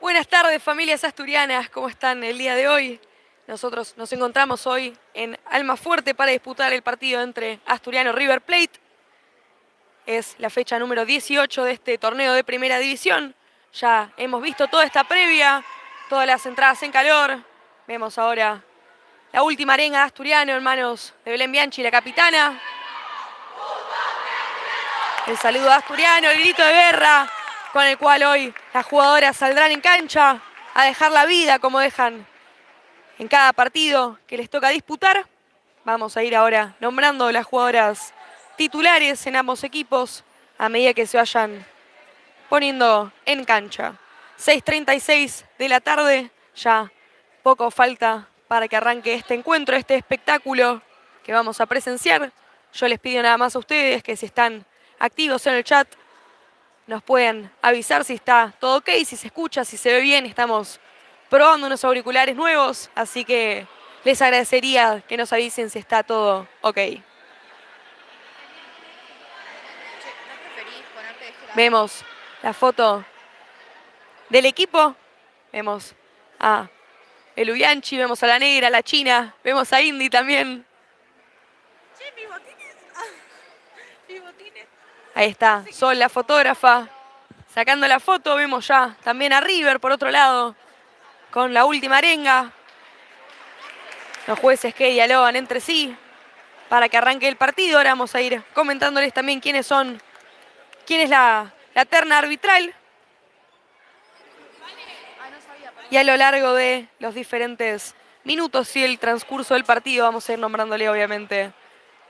Buenas tardes, familias asturianas, ¿cómo están el día de hoy? Nosotros nos encontramos hoy en Almafuerte para disputar el partido entre Asturiano y River Plate. Es la fecha número 18 de este torneo de Primera División. Ya hemos visto toda esta previa, todas las entradas en calor. Vemos ahora la última arenga de Asturiano en manos de Belén Bianchi, la capitana. El saludo de Asturiano, el grito de guerra con el cual hoy las jugadoras saldrán en cancha a dejar la vida como dejan en cada partido que les toca disputar. Vamos a ir ahora nombrando las jugadoras titulares en ambos equipos a medida que se vayan poniendo en cancha. 6:36 de la tarde, ya poco falta para que arranque este encuentro, este espectáculo que vamos a presenciar. Yo les pido nada más a ustedes que si están activos en el chat nos pueden avisar si está todo ok, si se escucha, si se ve bien. Estamos probando unos auriculares nuevos, así que les agradecería que nos avisen si está todo ok. Vemos la foto del equipo, vemos a el Bianchi, vemos a la negra, a la china, vemos a Indy también. Ahí está Sol, la fotógrafa, sacando la foto. Vemos ya también a River por otro lado, con la última arenga. Los jueces que dialogan entre sí para que arranque el partido. Ahora vamos a ir comentándoles también quién es la terna arbitral. Y a lo largo de los diferentes minutos y el transcurso del partido vamos a ir nombrándole obviamente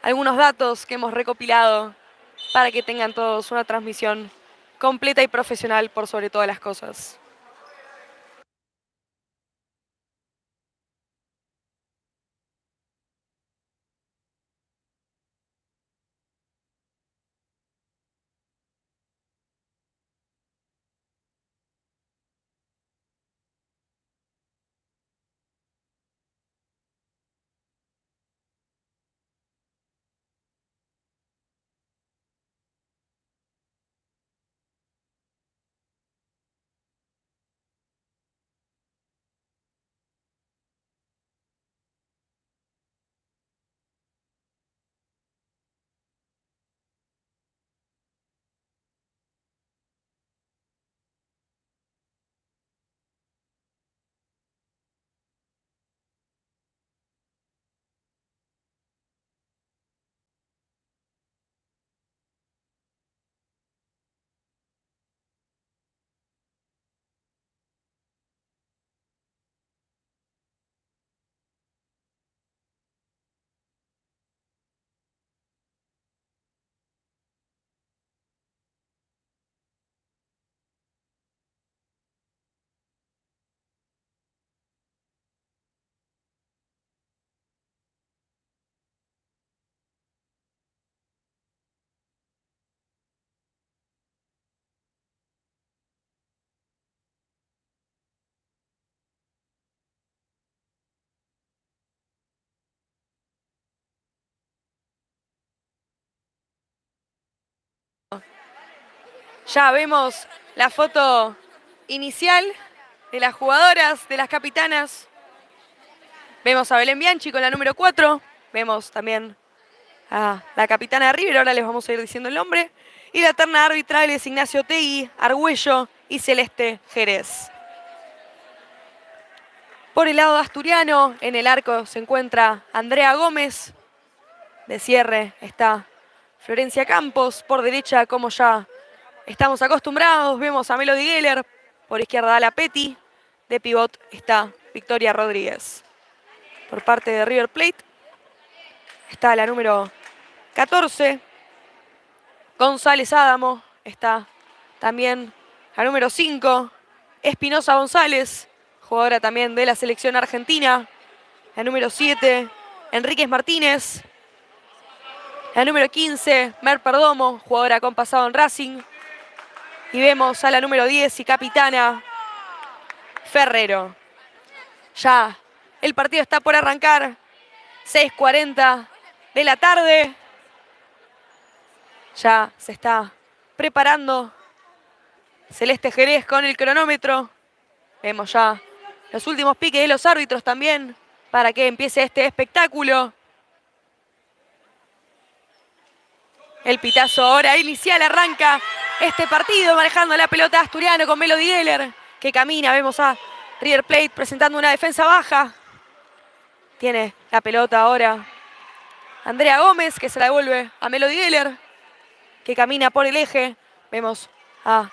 algunos datos que hemos recopilado para que tengan todos una transmisión completa y profesional por sobre todas las cosas. Ya vemos la foto inicial de las jugadoras, de las capitanas. Vemos a Belén Bianchi con la número 4. Vemos también a la capitana de River, ahora les vamos a ir diciendo el nombre. Y la terna arbitral es Ignacio Tegui, Argüello y Celeste Jerez. Por el lado asturiano, en el arco se encuentra Andrea Gómez. De cierre está Florencia Campos. Por derecha, como ya estamos acostumbrados, vemos a Melody Geller. Por izquierda, Ala Petty. De pivot está Victoria Rodríguez. Por parte de River Plate está la número 14, González Adamo. Está también la número 5, Espinosa González, jugadora también de la selección argentina. La número 7, Enríquez Martínez. La número 15, Mer Perdomo, jugadora con pasado en Racing. Y vemos a la número 10 y capitana, Ferrero. Ya el partido está por arrancar. 6:40 de la tarde. Ya se está preparando Celeste Jerez con el cronómetro. Vemos ya los últimos piques de los árbitros también para que empiece este espectáculo. El pitazo ahora inicial arranca este partido manejando la pelota Asturiano con Melody Geller que camina. Vemos a River Plate presentando una defensa baja. Tiene la pelota ahora Andrea Gómez que se la devuelve a Melody Geller que camina por el eje. Vemos a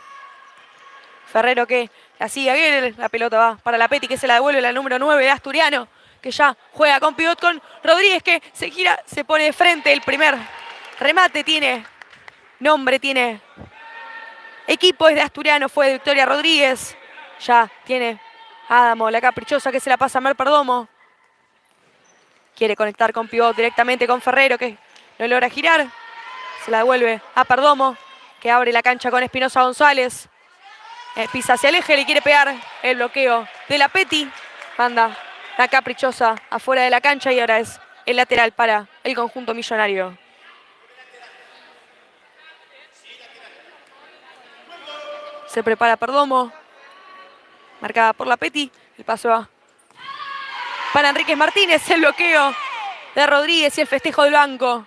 Ferrero que la sigue a Geller. La pelota va para la Peti que se la devuelve la número 9 de Asturiano que ya juega con pivot con Rodríguez que se gira, se pone de frente. El primer remate tiene nombre, tiene equipo, es de Asturiano, fue de Victoria Rodríguez. Ya tiene Adamo, la caprichosa que se la pasa a Mer Perdomo. Quiere conectar con pivot directamente con Ferrero que no logra girar. Se la devuelve a Perdomo que abre la cancha con Espinosa González. Pisa hacia el eje, le quiere pegar el bloqueo de la Peti. Manda la caprichosa afuera de la cancha y ahora es el lateral para el conjunto millonario. Se prepara Perdomo. Marcada por la Peti. El paso va para Enríquez Martínez. El bloqueo de Rodríguez y el festejo del banco.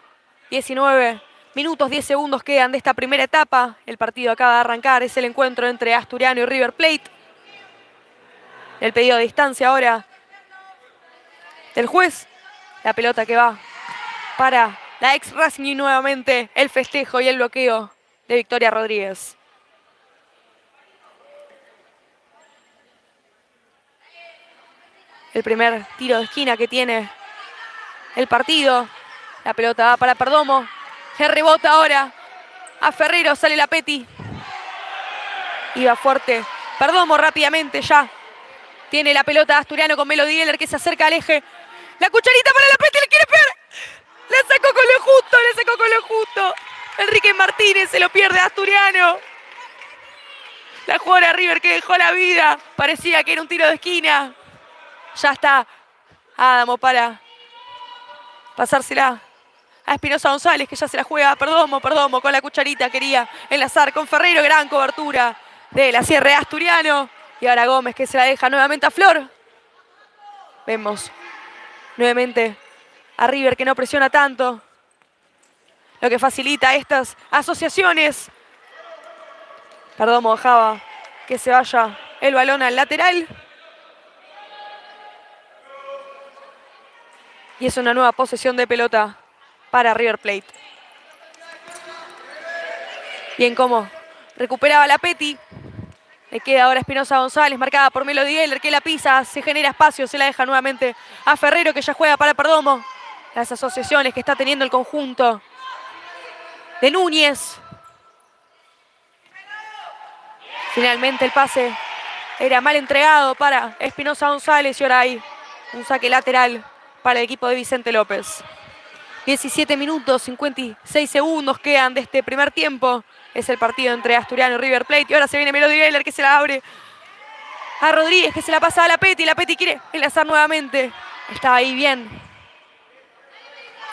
19 minutos, 10 segundos quedan de esta primera etapa. El partido acaba de arrancar. Es el encuentro entre Asturiano y River Plate. El pedido de distancia ahora del juez. La pelota que va para la ex Racing y nuevamente el festejo y el bloqueo de Victoria Rodríguez. El primer tiro de esquina que tiene el partido. La pelota va para Perdomo. El rebota ahora a Ferrero. Sale la Peti. Iba fuerte Perdomo rápidamente ya. Tiene la pelota Asturiano con Melody Geller que se acerca al eje. La cucharita para la Peti. Le quiere pegar. Le sacó con lo justo. Le sacó con lo justo. Enríquez Martínez se lo pierde a Asturiano. La jugadora de River que dejó la vida. Parecía que era un tiro de esquina. Ya está Adamo para pasársela a Espinosa González, que ya se la juega a Perdomo. Perdomo con la cucharita quería enlazar con Ferrero. Gran cobertura de la cierre de Asturiano. Y ahora Gómez que se la deja nuevamente a Flor. Vemos nuevamente a River que no presiona tanto. Lo que facilita estas asociaciones. Perdomo dejaba que se vaya el balón al lateral. Y es una nueva posesión de pelota para River Plate. Bien como recuperaba la Peti. Le queda ahora Espinosa González, marcada por Melody Geller, que la pisa, se genera espacio, se la deja nuevamente a Ferrero, que ya juega para Perdomo. Las asociaciones que está teniendo el conjunto de Núñez. Finalmente el pase era mal entregado para Espinosa González y ahora hay un saque lateral para el equipo de Vicente López. 17 minutos, 56 segundos quedan de este primer tiempo. Es el partido entre Asturiano y River Plate. Y ahora se viene Melody Geller que se la abre a Rodríguez que se la pasa a la Peti. La Peti quiere enlazar nuevamente. Estaba ahí bien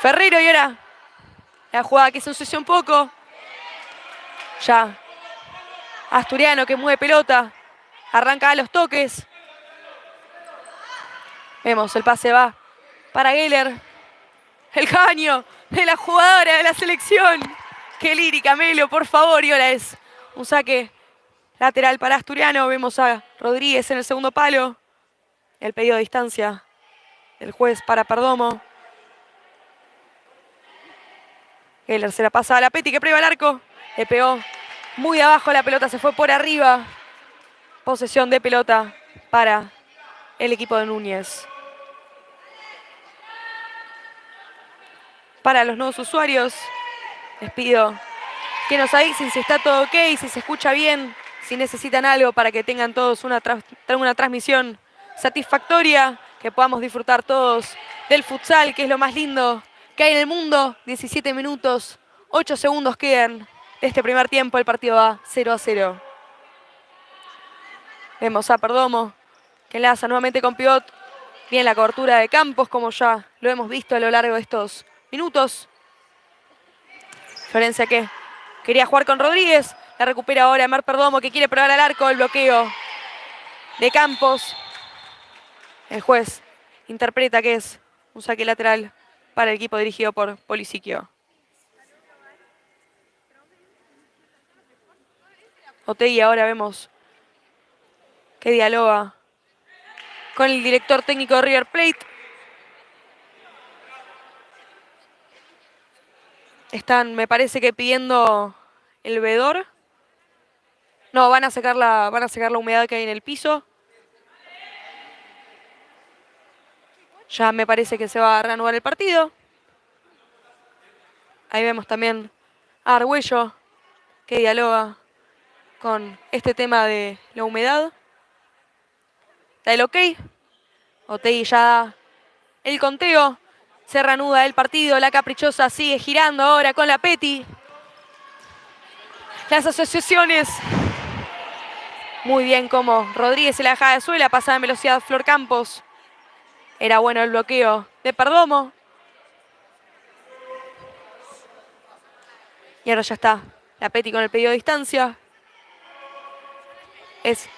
Ferrero y ahora la jugada que se ensució un poco. Ya Asturiano que mueve pelota. Arranca a los toques. Vemos, el pase va para Geller. El caño de la jugadora de la selección. Qué lírica, Melo, por favor. Y ahora es un saque lateral para Asturiano. Vemos a Rodríguez en el segundo palo. El pedido de distancia del juez para Perdomo. Geller se la pasa a la Peti que prueba el arco. Le pegó muy abajo, la pelota se fue por arriba. Posesión de pelota para el equipo de Núñez. Para los nuevos usuarios, les pido que nos avisen si está todo ok, si se escucha bien, si necesitan algo para que tengan todos una transmisión satisfactoria, que podamos disfrutar todos del futsal, que es lo más lindo que hay en el mundo. 17 minutos, 8 segundos quedan de este primer tiempo, el partido va 0-0. Vemos a Perdomo, que enlaza nuevamente con pivot. Bien la cobertura de Campos, como ya lo hemos visto a lo largo de estos minutos. Florencia que quería jugar con Rodríguez. La recupera ahora Mer Perdomo que quiere probar al arco. El bloqueo de Campos. El juez interpreta que es un saque lateral para el equipo dirigido por Polisiquio. Otegui ahora vemos que dialoga con el director técnico de River Plate. Están, me parece que pidiendo el vedor. No, van a sacar la humedad que hay en el piso. Ya me parece que se va a reanudar el partido. Ahí vemos también a Argüello que dialoga con este tema de la humedad. Da el ok. Otegui ya da el conteo. Se reanuda el partido. La Caprichosa sigue girando ahora con la Petty. Las asociaciones. Muy bien como Rodríguez se la dejaba de suela. Pasaba en velocidad Flor Campos. Era bueno el bloqueo de Perdomo. Y ahora ya está la Petty con el pedido de distancia. Es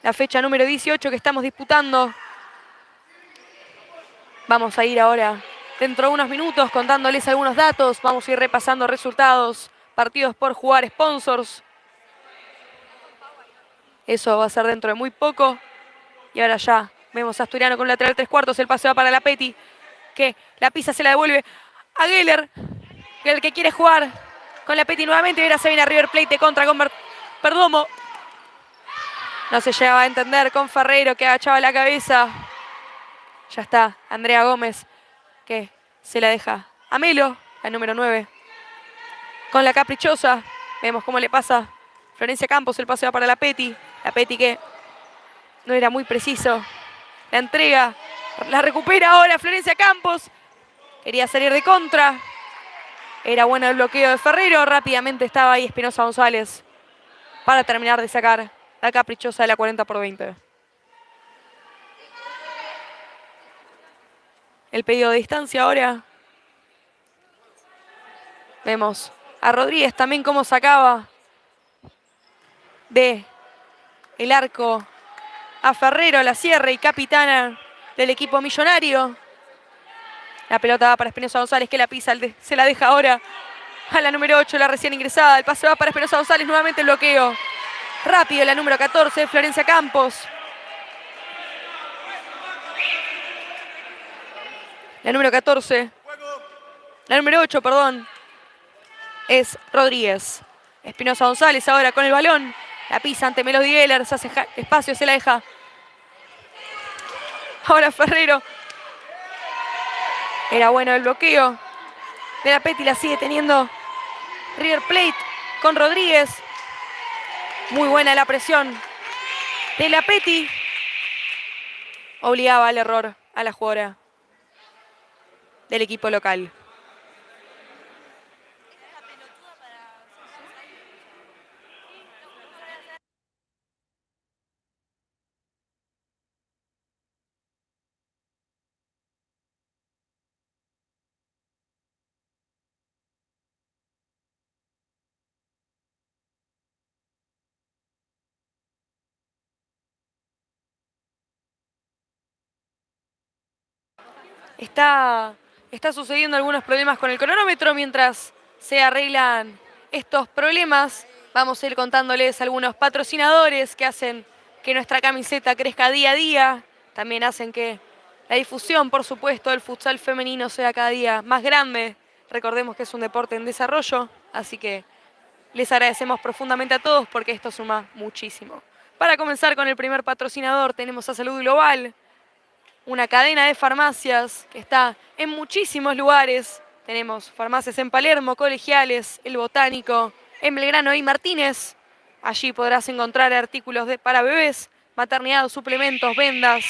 la fecha número 18 que estamos disputando. Vamos a ir ahora dentro de unos minutos contándoles algunos datos. Vamos a ir repasando resultados, partidos por jugar, sponsors. Eso va a ser dentro de muy poco. Y ahora ya vemos a Asturiano con lateral 3/4. El pase va para la Petty, que la pisa, se la devuelve a Geller. Geller que quiere jugar con la Petty nuevamente. Y ahora se viene a River Plate de contra con Perdomo. No se llegaba a entender con Ferreiro que agachaba la cabeza. Ya está Andrea Gómez que se la deja a Melo, la número 9. Con la Caprichosa. Vemos cómo le pasa Florencia Campos. El pase va para la Petty. La Petty que no era muy preciso. La entrega. La recupera ahora Florencia Campos. Quería salir de contra. Era bueno el bloqueo de Ferreiro. Rápidamente estaba ahí Espinosa González para terminar de sacar la Caprichosa de la 40/20. El pedido de distancia ahora. Vemos a Rodríguez también cómo sacaba de el arco a Ferrero, la cierre y capitana del equipo millonario. La pelota va para Espinosa González que la pisa, se la deja ahora a la número 8, la recién ingresada. El pase va para Espinosa González, nuevamente el bloqueo. Rápido la número 14, Florencia Campos. La número 14, la número 8, perdón, es Rodríguez. Espinosa González ahora con el balón. La pisa ante Melody Geller, se hace espacio, se la deja. Ahora Ferrero. Era bueno el bloqueo de la Petty, la sigue teniendo River Plate con Rodríguez. Muy buena la presión de la Petty. Obligaba al error a la jugadora del equipo local. Está sucediendo algunos problemas con el cronómetro. Mientras se arreglan estos problemas, vamos a ir contándoles algunos patrocinadores que hacen que nuestra camiseta crezca día a día. También hacen que la difusión, por supuesto, del futsal femenino sea cada día más grande. Recordemos que es un deporte en desarrollo, así que les agradecemos profundamente a todos porque esto suma muchísimo. Para comenzar con el primer patrocinador tenemos a Salud Global, una cadena de farmacias que está en muchísimos lugares. Tenemos farmacias en Palermo, Colegiales, El Botánico, en Belgrano y Martínez. Allí podrás encontrar artículos para bebés, maternidad, suplementos, vendas,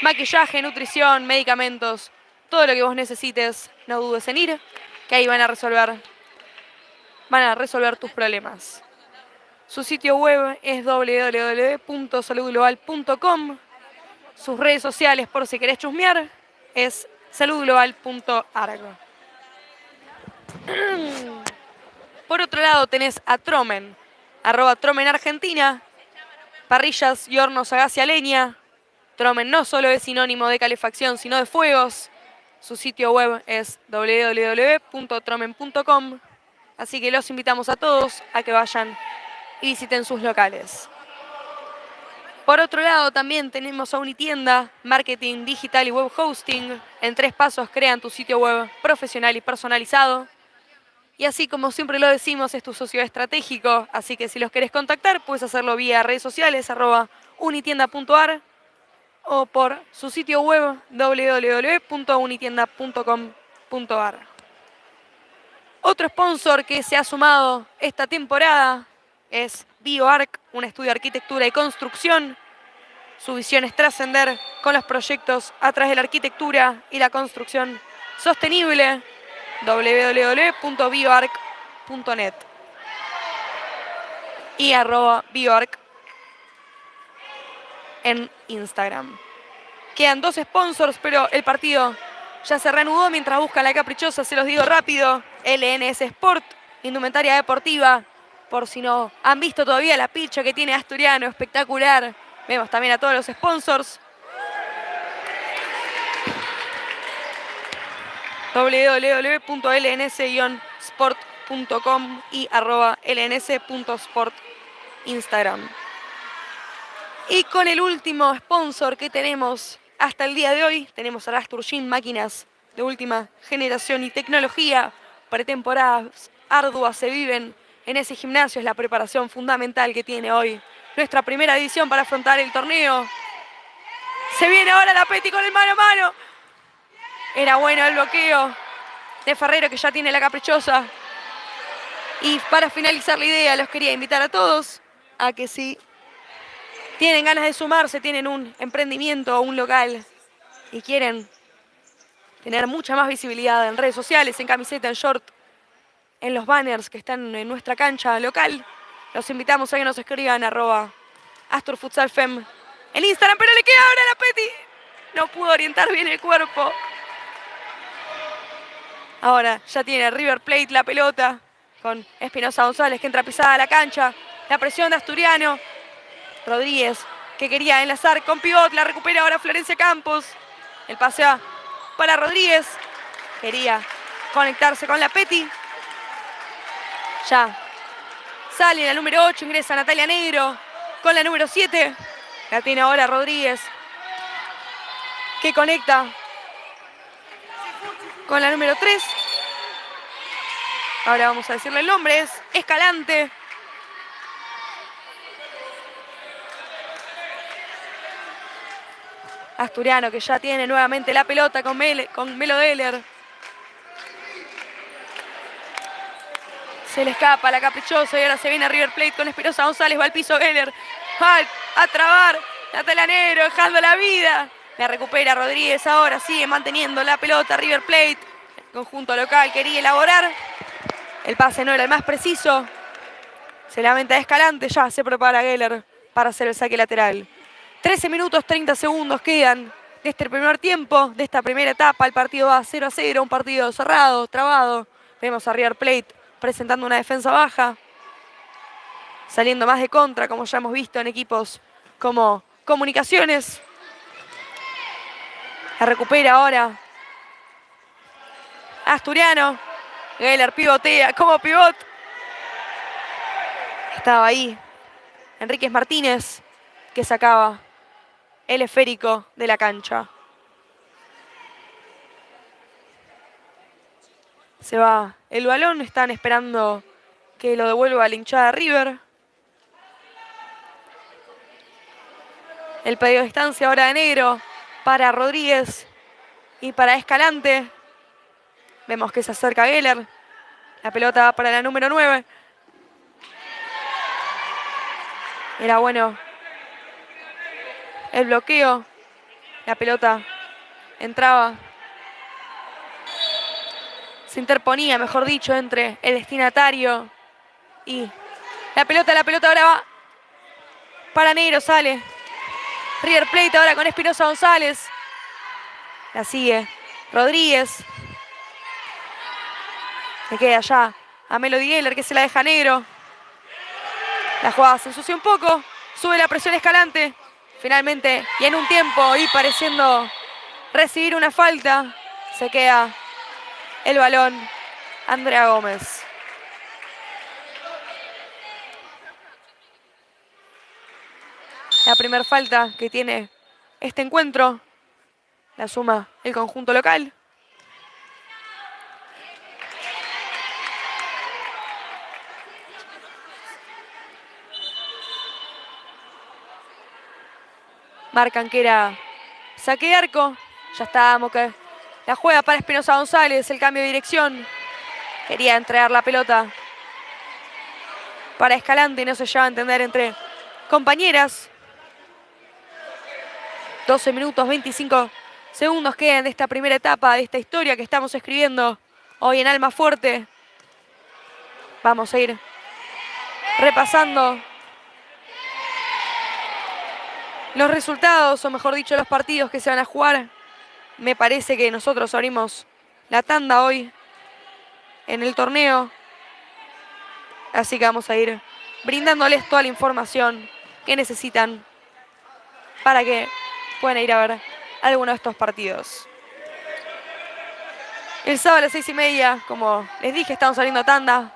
maquillaje, nutrición, medicamentos. Todo lo que vos necesites, no dudes en ir, que ahí van a resolver tus problemas. Su sitio web es www.saludglobal.com. Sus redes sociales, por si querés chusmear, es saludglobal.arg. Por otro lado tenés a Tromen, @Tromen Argentina, Parrillas y hornos a gas y a leña. Tromen no solo es sinónimo de calefacción, sino de fuegos. Su sitio web es www.tromen.com. Así que los invitamos a todos a que vayan y visiten sus locales. Por otro lado, también tenemos a Unitienda, marketing digital y web hosting. En 3 pasos crean tu sitio web profesional y personalizado. Y así como siempre lo decimos, es tu socio estratégico. Así que si los querés contactar, puedes hacerlo vía redes sociales, @unitienda.ar o por su sitio web www.unitienda.com.ar. Otro sponsor que se ha sumado esta temporada es BioArc, un estudio de arquitectura y construcción. Su visión es trascender con los proyectos a través de la arquitectura y la construcción sostenible. www.bioarc.net y @bioarc en Instagram. Quedan 2 sponsors, pero el partido ya se reanudó mientras buscan la caprichosa, se los digo rápido. LNS Sport, indumentaria deportiva, por si no han visto todavía la picha que tiene Asturiano, espectacular. Vemos también a todos los sponsors. www.lns-sport.com y @lns.sport Instagram. Y con el último sponsor que tenemos hasta el día de hoy, tenemos a Rasturgin, máquinas de última generación y tecnología. Pretemporadas arduas se viven en ese gimnasio, es la preparación fundamental que tiene hoy nuestra primera división para afrontar el torneo. Se viene ahora la Peti con el mano a mano. Era bueno el bloqueo de Ferrero, que ya tiene la caprichosa. Y para finalizar la idea, los quería invitar a todos a que si tienen ganas de sumarse, tienen un emprendimiento o un local y quieren tener mucha más visibilidad en redes sociales, en camiseta, en short, en los banners que están en nuestra cancha local, los invitamos a que nos escriban @AstorFutsalFem en Instagram, pero le queda ahora a la Peti. No pudo orientar bien el cuerpo. Ahora ya tiene River Plate la pelota con Espinosa González que entra pisada a la cancha. La presión de Asturiano. Rodríguez que quería enlazar con pivot, la recupera ahora Florencia Campos. El pase para Rodríguez. Quería conectarse con la Peti. Ya sale la número 8, ingresa Natalia Negro con la número 7. La tiene ahora Rodríguez, que conecta con la número 3. Ahora vamos a decirle el nombre, es Escalante. Asturiano que ya tiene nuevamente la pelota con Melo Deller. Se le escapa la caprichosa y ahora se viene a River Plate con Espinosa González. Va al piso Geller. Va a trabar. Natalia Negro dejando la vida. La recupera Rodríguez ahora. Sigue manteniendo la pelota River Plate. El conjunto local quería elaborar. El pase no era el más preciso. Se lamenta Escalante. Ya se prepara Geller para hacer el saque lateral. 13 minutos 30 segundos quedan de este primer tiempo, de esta primera etapa. El partido va 0-0. Un partido cerrado, trabado. Vemos a River Plate presentando una defensa baja, saliendo más de contra, como ya hemos visto en equipos como Comunicaciones. La recupera ahora Asturiano. Geller pivotea como pivot. Estaba ahí Enríquez Martínez, que sacaba el esférico de la cancha. Se va el balón, están esperando que lo devuelva la hinchada River. El pedido de distancia ahora de Negro para Rodríguez y para Escalante. Vemos que se acerca Geller. La pelota va para la número 9. Era bueno el bloqueo. La pelota entraba. Se interponía, mejor dicho, entre el destinatario y la pelota ahora va para Negro, sale River Plate ahora con Espinosa González. La sigue Rodríguez. Le queda ya a Melody Geller, que se la deja Negro. La jugada se ensucia un poco. Sube la presión Escalante. Finalmente, y en un tiempo, y pareciendo recibir una falta, se queda el balón Andrea Gómez. La primera falta que tiene este encuentro la suma el conjunto local. Marcan que era saque de arco. Ya estábamos que la juega para Espinosa González, el cambio de dirección. Quería entregar la pelota para Escalante y no se lleva a entender entre compañeras. 12 minutos 25 segundos quedan de esta primera etapa, de esta historia que estamos escribiendo hoy en Almafuerte. Vamos a ir repasando los resultados, o mejor dicho, los partidos que se van a jugar. Me parece que nosotros abrimos la tanda hoy en el torneo. Así que vamos a ir brindándoles toda la información que necesitan para que puedan ir a ver alguno de estos partidos. El sábado a las 6:30, como les dije, estamos saliendo tanda.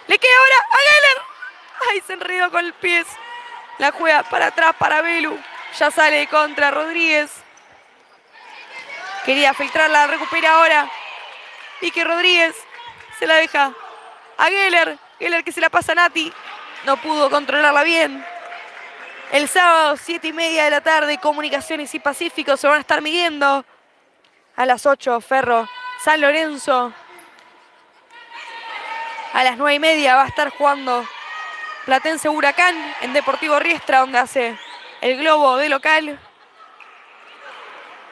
Le queda ahora a Geller. Ay, se enredó con el pie. La juega para atrás para Belu. Ya sale de contra Rodríguez. Quería filtrarla, recupera ahora. Vicky Rodríguez se la deja a Geller. Geller que se la pasa a Nati. No pudo controlarla bien. El sábado, 7:30 de la tarde, Comunicaciones y Pacífico se van a estar midiendo. A las 8, Ferro San Lorenzo. A las 9:30 va a estar jugando Platense Huracán en Deportivo Riestra, donde hace el globo de local.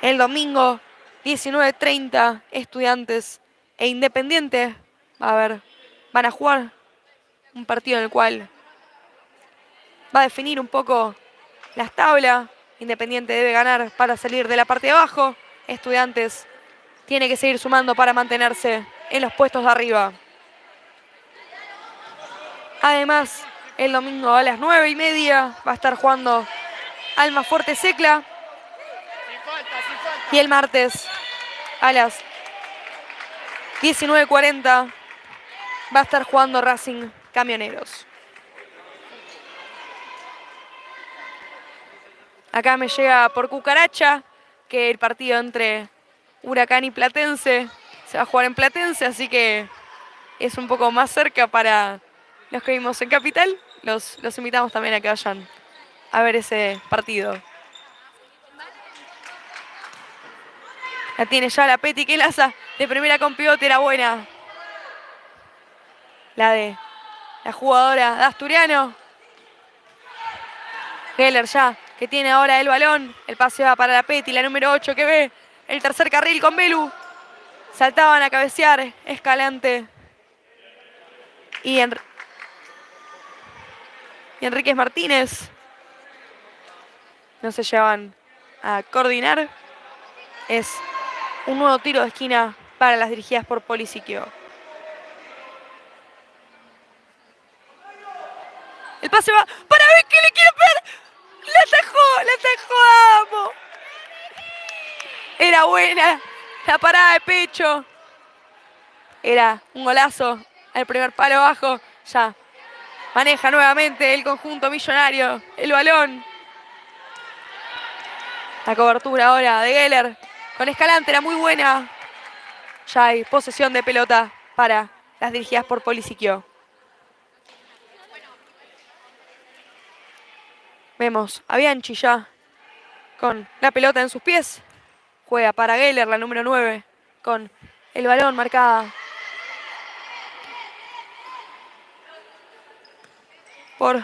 El domingo, 19:30, Estudiantes e Independiente. Van a jugar un partido en el cual va a definir un poco las tablas. Independiente debe ganar para salir de la parte de abajo. Estudiantes tiene que seguir sumando para mantenerse en los puestos de arriba. Además, el domingo a las 9:30 va a estar jugando Almafuerte Secla. Y el martes a las 19:40 va a estar jugando Racing Camioneros. Acá me llega por cucaracha que el partido entre Huracán y Platense se va a jugar en Platense, así que es un poco más cerca para los que vivimos en Capital. Los invitamos también a que vayan a ver ese partido. La tiene ya la Peti que enlaza de primera con pivote, era buena. La jugadora de Asturiano. Geller ya, que tiene ahora el balón. El pase va para la Peti, la número 8 que ve el tercer carril con Belu. Saltaban a cabecear Escalante y Enríquez Martínez. No se llevan a coordinar. Es un nuevo tiro de esquina para las dirigidas por Polisiquio. El pase va para Vicky, le quiere pegar. La atajó, amo. Era buena la parada de pecho. Era un golazo al primer palo bajo. Ya maneja nuevamente el conjunto millonario el balón. La cobertura ahora de Geller con Escalante era muy buena. Ya hay posesión de pelota para las dirigidas por Polisiquio. Vemos a Bianchi ya con la pelota en sus pies. Juega para Geller, la número 9, con el balón marcada por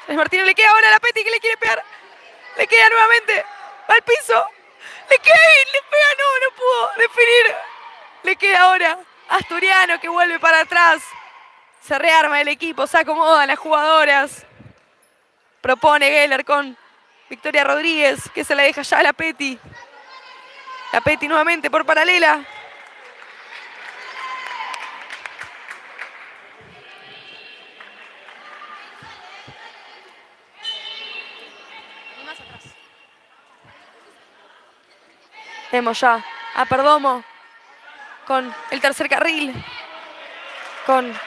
Martínez. Le queda ahora a la Peti que le quiere pegar. Le queda nuevamente. Va al piso. Le queda y le pega. No pudo definir. Le queda ahora Asturiano que vuelve para atrás. Se rearma el equipo, se acomodan las jugadoras. Propone Geller con Victoria Rodríguez, que se la deja ya a la Peti. La Peti nuevamente por paralela. Vemos ya a Perdomo con el tercer carril. Con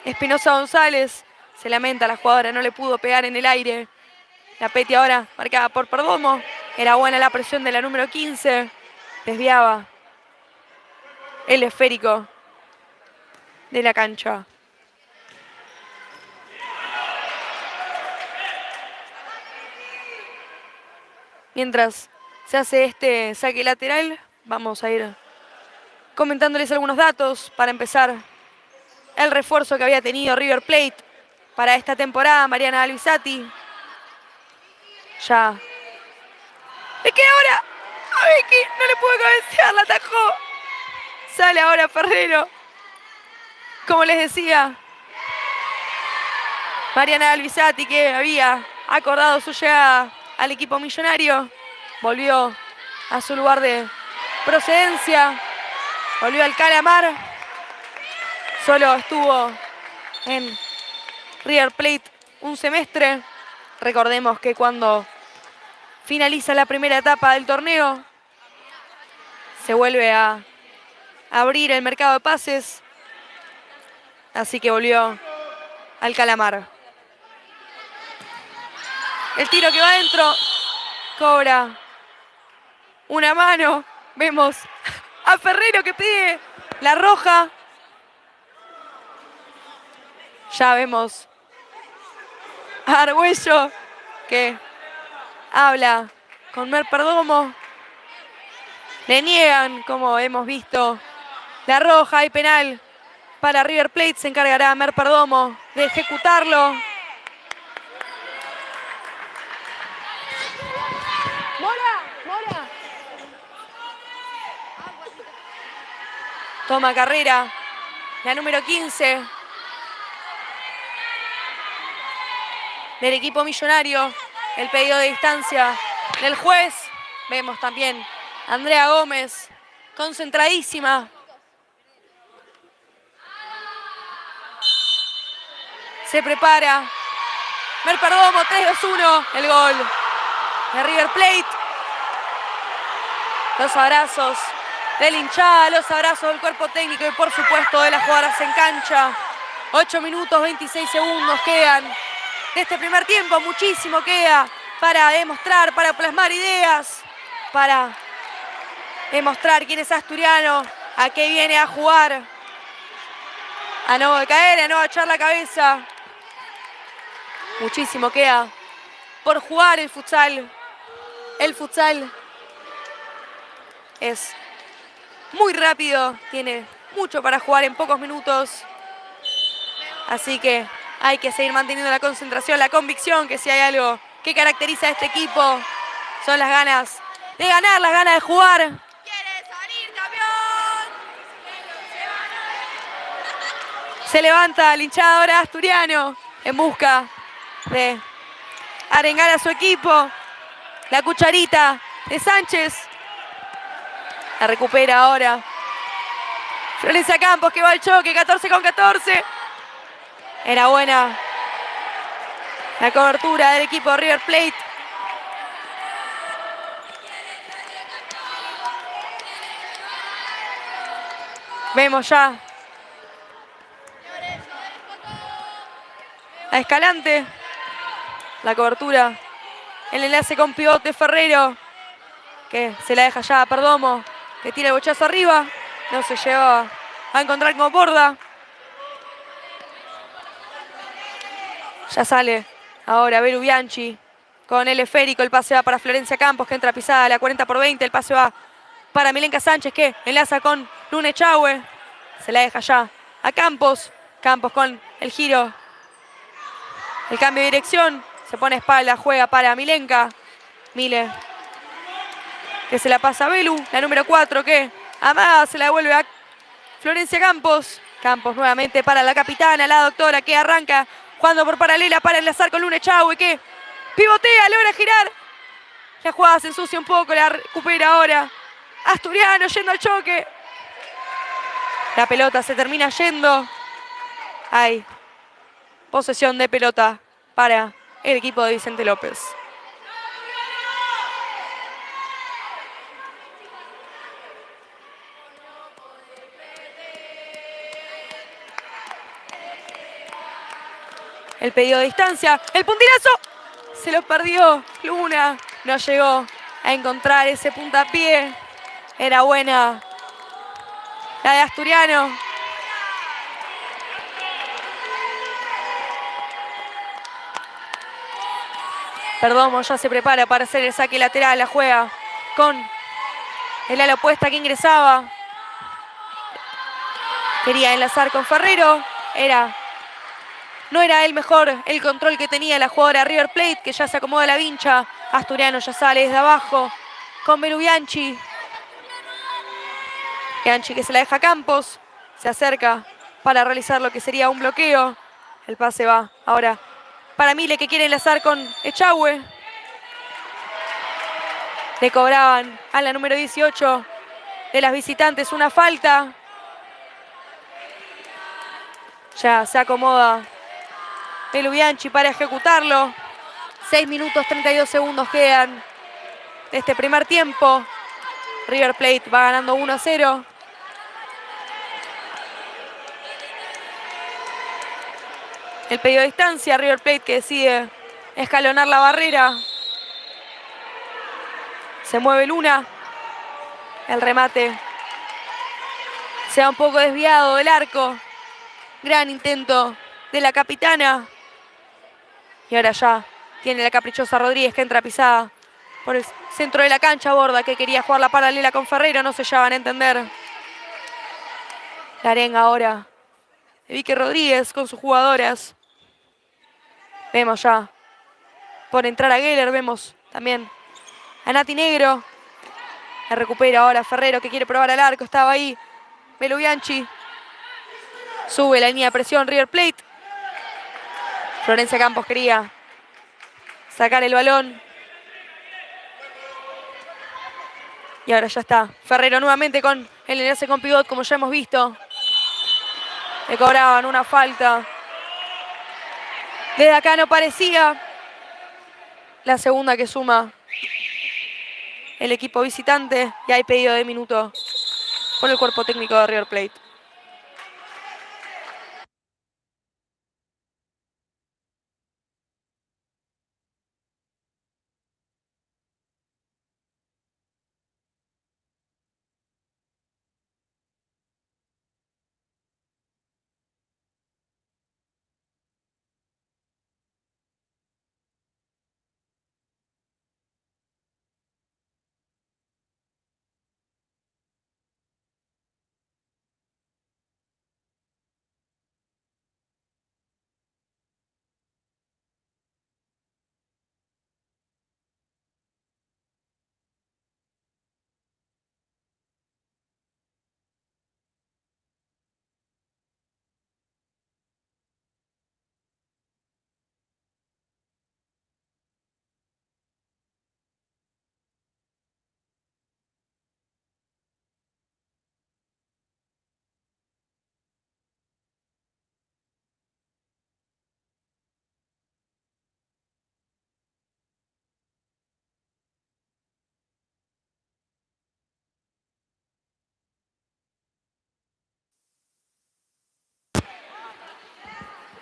Espinosa González. Se lamenta la jugadora, no le pudo pegar en el aire. La Peti ahora marcada por Perdomo. Era buena la presión de la número 15. Desviaba el esférico de la cancha. Mientras se hace este saque lateral, vamos a ir comentándoles algunos datos para empezar. El refuerzo que había tenido River Plate para esta temporada, Mariana Alvisati. Ya. Es que ahora a Vicky no le pudo cabecear, la atajó. Sale ahora Ferrero. Como les decía, Mariana Alvisati, que había acordado su llegada al equipo millonario, volvió a su lugar de procedencia, volvió al Calamar. Solo estuvo en River Plate un semestre. Recordemos que cuando finaliza la primera etapa del torneo, se vuelve a abrir el mercado de pases. Así que volvió al Calamar. El tiro que va adentro, cobra una mano. Vemos a Ferrero que pide la roja. Ya vemos a Argüello que habla con Mer Perdomo. Le niegan, como hemos visto, la roja y penal para River Plate. Se encargará Mer Perdomo de ejecutarlo. Mora. Toma carrera la número 15 del equipo millonario. El pedido de distancia del juez. Vemos también a Andrea Gómez, concentradísima. Se prepara. Mer Perdomo, 3-2-1, el gol de River Plate. Los abrazos de la hinchada, los abrazos del cuerpo técnico y por supuesto de las jugadoras en cancha. 8 minutos 26 segundos quedan de este primer tiempo. Muchísimo queda para demostrar, para plasmar ideas, para demostrar quién es asturiano, a qué viene a jugar, a no caer, a no echar la cabeza. Muchísimo queda por jugar el futsal. El futsal es muy rápido, tiene mucho para jugar en pocos minutos. Así que hay que seguir manteniendo la concentración, la convicción, que si hay algo que caracteriza a este equipo son las ganas de ganar, las ganas de jugar. ¡Quiere salir campeón! Se levanta el hinchador asturiano en busca de arengar a su equipo. La cucharita de Sánchez. La recupera ahora Florencia Campos, que va al choque, 14-14. Era buena la cobertura del equipo de River Plate. Vemos ya a Escalante. La cobertura. El enlace con pivote Ferrero, que se la deja ya a Perdomo, que tira el bochazo arriba. No se lleva a encontrar como borda. Ya sale ahora Belu Bianchi con el esférico. El pase va para Florencia Campos, que entra pisada a la 40/20. El pase va para Milenka Sánchez, que enlaza con Lune Chahue. Se la deja ya a Campos. Campos con el giro. El cambio de dirección. Se pone espalda, juega para Milenka. Mile, que se la pasa a Belu. La número 4, que amaga, se la devuelve a Florencia Campos. Campos nuevamente para la capitana, la doctora, que arranca jugando por paralela para enlazar con Lune Chahue, que pivotea, logra girar. La jugada se ensucia un poco, la recupera ahora Asturiano yendo al choque. La pelota se termina yendo. Hay posesión de pelota para el equipo de Vicente López. El pedido de distancia. El puntilazo. Se lo perdió Luna. No llegó a encontrar ese puntapié. Era buena la de Asturiano. Perdomo ya se prepara para hacer el saque lateral. La juega con el ala opuesta que ingresaba. Quería enlazar con Ferrero. No era el mejor el control que tenía la jugadora River Plate, que ya se acomoda la vincha. Asturiano ya sale desde abajo con Belu Bianchi. Bianchi que se la deja a Campos. Se acerca para realizar lo que sería un bloqueo. El pase va ahora para Mile, que quiere enlazar con Echagüe. Le cobraban a la número 18 de las visitantes una falta. Ya se acomoda Belu Bianchi para ejecutarlo. 6 minutos 32 segundos quedan de este primer tiempo. River Plate va ganando 1-0. El pedido de distancia, River Plate que decide escalonar la barrera. Se mueve Luna. El remate se va un poco desviado del arco. Gran intento de la capitana. Y ahora ya tiene la caprichosa Rodríguez que entra pisada por el centro de la cancha. Borda que quería jugar la paralela con Ferrero. No se llevan a entender. La arenga ahora de Vicky Rodríguez con sus jugadoras. Vemos ya por entrar a Geller. Vemos también a Nati Negro. La recupera ahora Ferrero que quiere probar al arco. Estaba ahí Belu Bianchi. Sube la línea de presión River Plate. Florencia Campos quería sacar el balón. Y ahora ya está Ferrero nuevamente con el enlace con pivot, como ya hemos visto. Le cobraban una falta. Desde acá no parecía. La segunda que suma el equipo visitante. Y hay pedido de minuto por el cuerpo técnico de River Plate.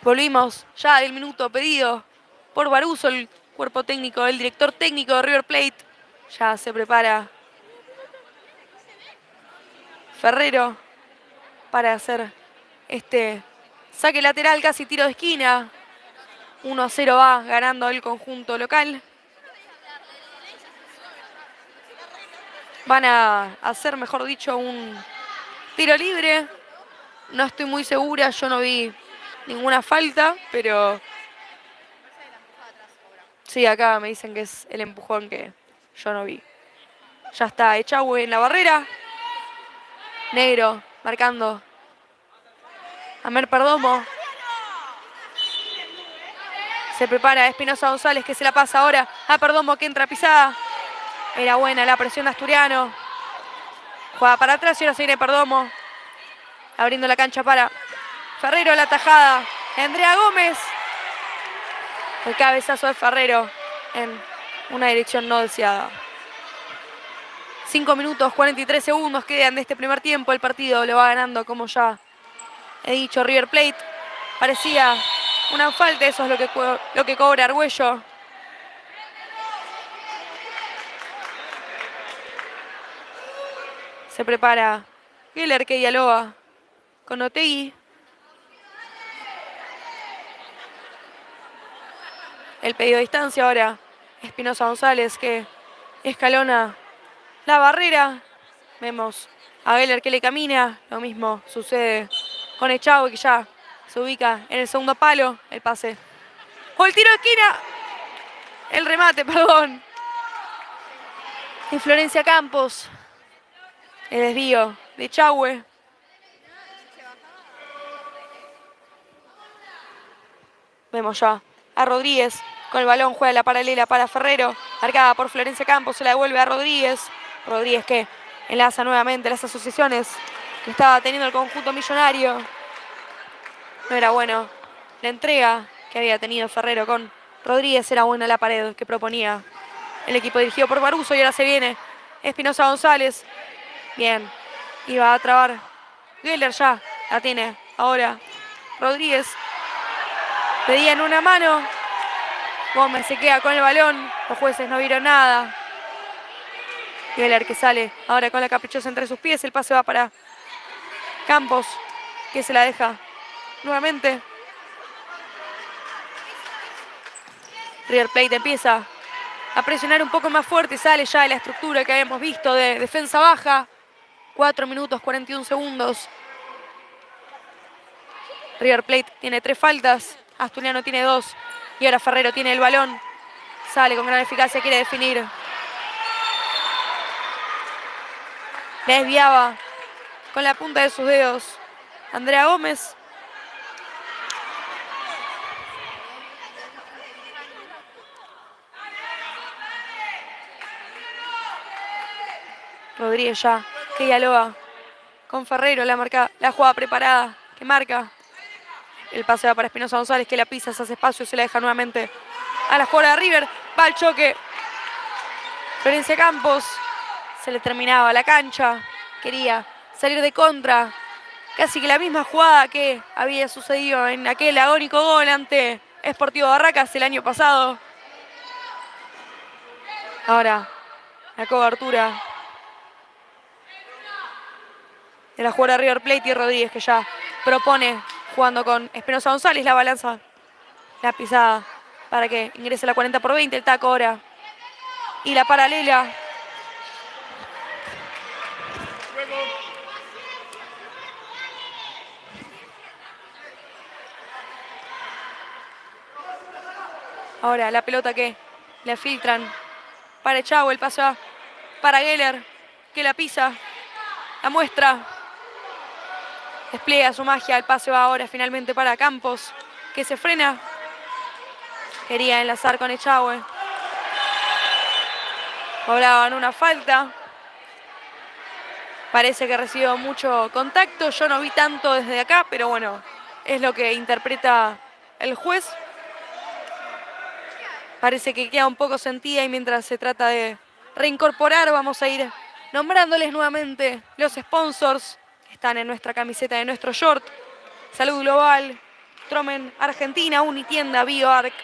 Volvimos ya del minuto pedido por Baruso, el cuerpo técnico, el director técnico de River Plate. Ya se prepara Ferrero para hacer este saque lateral, casi tiro de esquina. 1-0 va ganando el conjunto local. Van a hacer, mejor dicho, un tiro libre. No estoy muy segura, yo no vi ninguna falta, pero sí, acá me dicen que es el empujón que yo no vi. Ya está Echagüe en la barrera. Negro marcando a Mer Perdomo. Se prepara Espinosa González que se la pasa ahora a Perdomo que entra pisada. Era buena la presión de Asturiano. Juega para atrás y ahora se viene Perdomo. Abriendo la cancha para Ferrero, la tajada. Andrea Gómez. El cabezazo de Ferrero en una dirección no deseada. 5 minutos 43 segundos quedan de este primer tiempo. El partido lo va ganando, como ya he dicho, River Plate. Parecía Una falta, eso es lo que cobra Argüello. Se prepara Geller, que dialoga con Otegui. El pedido de distancia ahora. Espinosa González que escalona la barrera. Vemos a Geller que le camina. Lo mismo sucede con Echagüe, que ya se ubica en el segundo palo. El pase. O el tiro de esquina. El remate, perdón. Y Florencia Campos. El desvío de Echagüe. Vemos ya a Rodríguez con el balón, juega la paralela para Ferrero, marcada por Florencia Campos, se la devuelve a Rodríguez. Rodríguez que enlaza nuevamente las asociaciones que estaba teniendo el conjunto millonario. No era bueno la entrega que había tenido Ferrero con Rodríguez, era buena la pared que proponía el equipo dirigido por Baruso. Y ahora se viene Espinosa González. Bien, iba a trabar Geller, ya la tiene ahora Rodríguez. Pedían una mano. Gómez se queda con el balón. Los jueces no vieron nada. Geller que sale ahora con la caprichosa entre sus pies. El pase va para Campos, que se la deja nuevamente. River Plate empieza a presionar un poco más fuerte. Sale ya de la estructura que habíamos visto de defensa baja. 4 minutos 41 segundos. River Plate tiene 3 faltas. Asturiano tiene 2. Y ahora Ferrero tiene el balón. Sale con gran eficacia, quiere definir. La desviaba con la punta de sus dedos Andrea Gómez. Rodríguez ya, que dialoga con Ferrero, la jugada preparada, que marca. El pase va para Espinosa González, que la pisa, se hace espacio, se la deja nuevamente a la jugada de River. Va al choque. Florencia Campos, se le terminaba la cancha, quería salir de contra. Casi que la misma jugada que había sucedido en aquel agónico gol ante Sportivo Barracas el año pasado. Ahora, la cobertura de la jugada de River Plate y Rodríguez, que ya propone jugando con Espinosa González, la balanza, la pisada para que ingrese la 40/20, el taco ahora. Y la paralela. Ahora la pelota que le filtran para Echagüe, el paso para Geller, que la pisa, la muestra. Despliega su magia, el pase va ahora finalmente para Campos, que se frena. Quería enlazar con Echagüe. Cobraban una falta. Parece que recibió mucho contacto. Yo no vi tanto desde acá, pero bueno, es lo que interpreta el juez. Parece que queda un poco sentida y mientras se trata de reincorporar, vamos a ir nombrándoles nuevamente los sponsors que están en nuestra camiseta de nuestro short. Salud Global, Tromen Argentina, Unitienda, BioArc,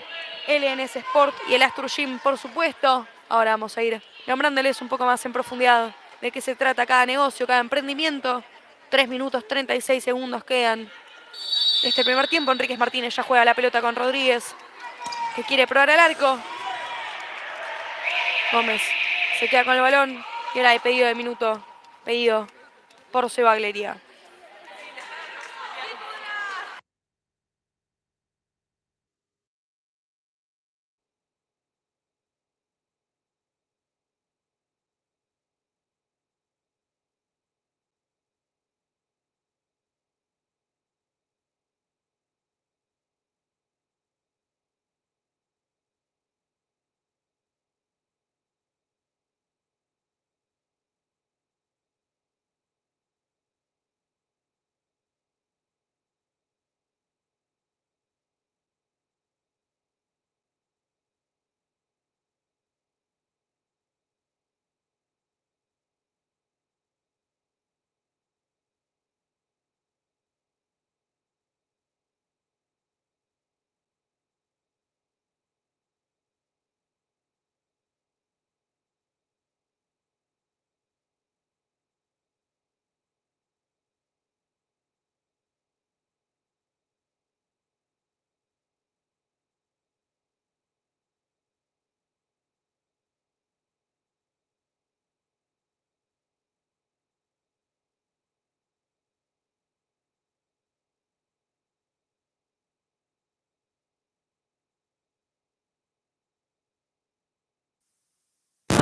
LNS Sport y el Astro Gym, por supuesto. Ahora vamos a ir nombrándoles un poco más en profundidad de qué se trata cada negocio, cada emprendimiento. 3 minutos 36 segundos quedan. Este primer tiempo, Enríquez Martínez ya juega la pelota con Rodríguez, que quiere probar el arco. Gómez se queda con el balón y ahora hay pedido de minuto, pedido por Sebaglería.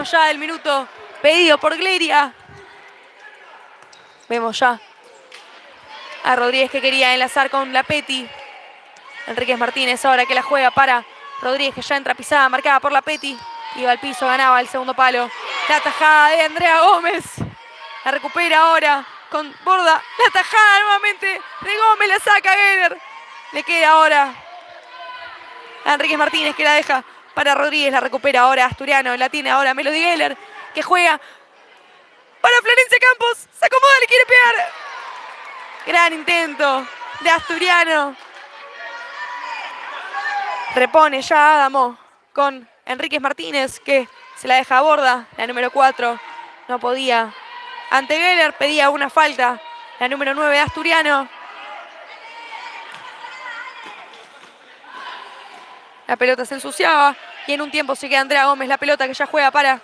Menos ya el minuto pedido por Gleria. Vemos ya a Rodríguez que quería enlazar con Lapetti. Enríquez Martínez ahora que la juega para Rodríguez, que ya entra pisada, marcada por Lapetti. Iba al piso, ganaba el segundo palo. La tajada de Andrea Gómez. La recupera ahora con Borda. La tajada nuevamente de Gómez, la saca Geller. Le queda ahora a Enríquez Martínez que la deja para Rodríguez. La recupera ahora Asturiano. La tiene ahora Melody Geller que juega para Florencia Campos. Se acomoda, le quiere pegar. Gran intento de Asturiano. Repone ya Adamo con Enríquez Martínez que se la deja a Borda. La número 4 no podía. Ante Geller pedía una falta. La número 9 de Asturiano. La pelota se ensuciaba y en un tiempo se queda Andrea Gómez. La pelota que ya juega para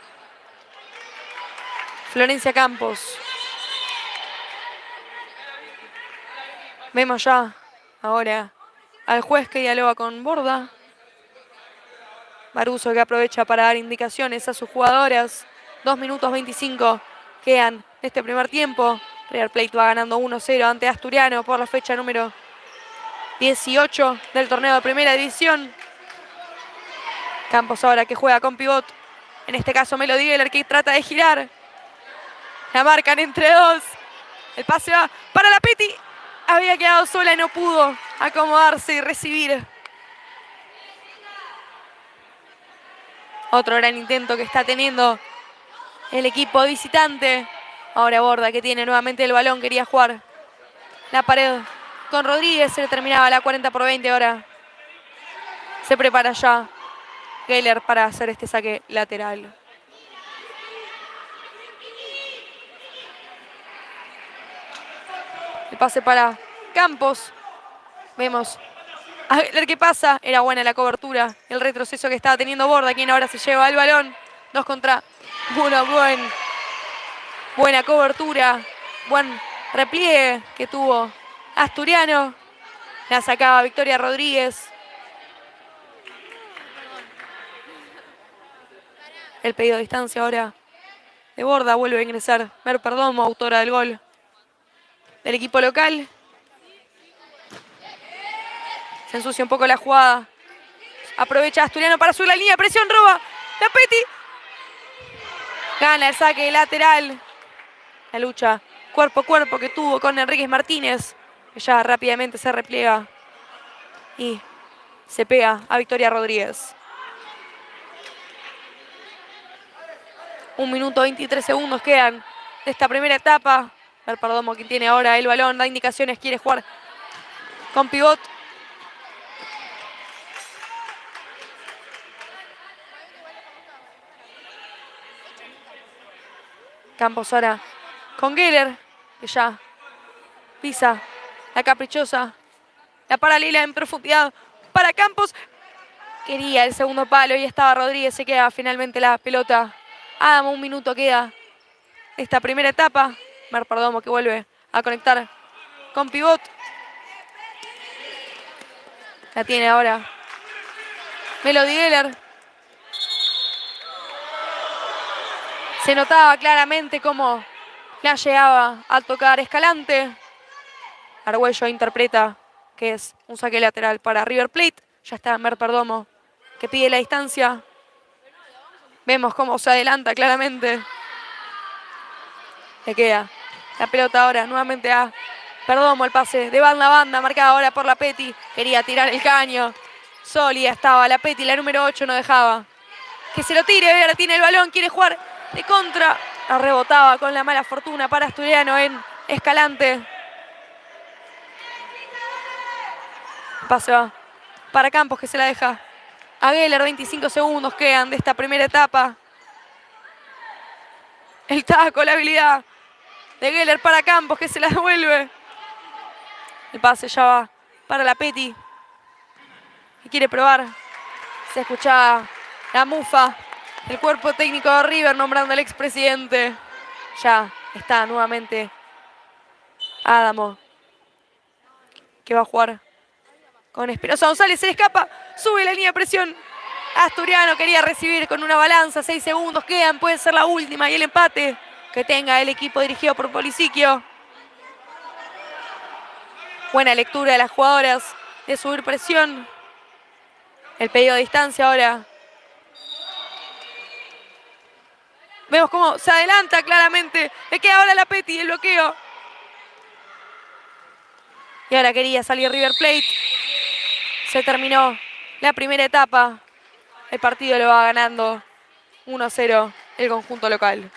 Florencia Campos. Vemos ya ahora al juez que dialoga con Borda. Maruso que aprovecha para dar indicaciones a sus jugadoras. 2 minutos 25 quedan de este primer tiempo. River Plate va ganando 1-0 ante Asturiano por la fecha número 18 del torneo de primera división. Campos ahora que juega con pivot. En este caso Melody Geller que trata de girar. La marcan entre dos. El pase va para Lapetti. Había quedado sola y no pudo acomodarse y recibir. Otro gran intento que está teniendo el equipo visitante. Ahora Borda que tiene nuevamente el balón. Quería jugar la pared con Rodríguez. Se le terminaba la 40/20 ahora. Se prepara ya Geller para hacer este saque lateral. El pase para Campos. Vemos a Geller que pasa. Era buena la cobertura. El retroceso que estaba teniendo Borda, quien ahora se lleva el balón. 2 contra 1. Buena cobertura. Buen repliegue que tuvo Asturiano. La sacaba Victoria Rodríguez. El pedido de distancia ahora de Borda. Vuelve a ingresar Mer Perdomo, autora del gol del equipo local. Se ensucia un poco la jugada. Aprovecha Asturiano para subir la línea. Presión, roba. Lapetti. Gana el saque lateral. La lucha cuerpo a cuerpo que tuvo con Enríquez Martínez. Que ya rápidamente se repliega. Y se pega a Victoria Rodríguez. 1 minuto 23 segundos quedan de esta primera etapa. Mer Perdomo, quien tiene ahora el balón, da indicaciones, quiere jugar con pivot. Campos ahora con Geller, que ya pisa la caprichosa. La paralela en profundidad para Campos. Quería el segundo palo y estaba Rodríguez. Se queda finalmente la pelota. Adamo, 1 minuto queda esta primera etapa. Mer Perdomo que vuelve a conectar con pivot. La tiene ahora Melody Geller. Se notaba claramente cómo la llegaba a tocar Escalante. Argüello interpreta que es un saque lateral para River Plate. Ya está Mer Perdomo que pide la distancia. Vemos cómo se adelanta claramente. Le queda la pelota ahora nuevamente a Perdomo. El pase de banda a banda, marcada ahora por Lapetti. Quería tirar el caño. Sólida estaba Lapetti, la número 8 no dejaba que se lo tire. Ahora tiene el balón, quiere jugar de contra. La rebotaba con la mala fortuna para Asturiano en Escalante. El pase va para Campos que se la deja a Geller. 25 segundos quedan de esta primera etapa. El taco, la habilidad de Geller para Campos que se la devuelve. El pase ya va para Lapetti que quiere probar. Se escuchaba la mufa del cuerpo técnico de River nombrando al expresidente. Ya está nuevamente Adamo que va a jugar con Espinosa González. Se le escapa, sube la línea de presión Asturiano quería recibir con una balanza. 6 segundos quedan. Puede ser la última y el empate que tenga el equipo dirigido por Polisiquio. Buena lectura de las jugadoras de subir presión. El pedido de distancia ahora. Vemos cómo se adelanta claramente. Le queda ahora la Petty, el bloqueo. Y ahora quería salir River Plate. Se terminó la primera etapa. El partido lo va ganando 1-0 el conjunto local.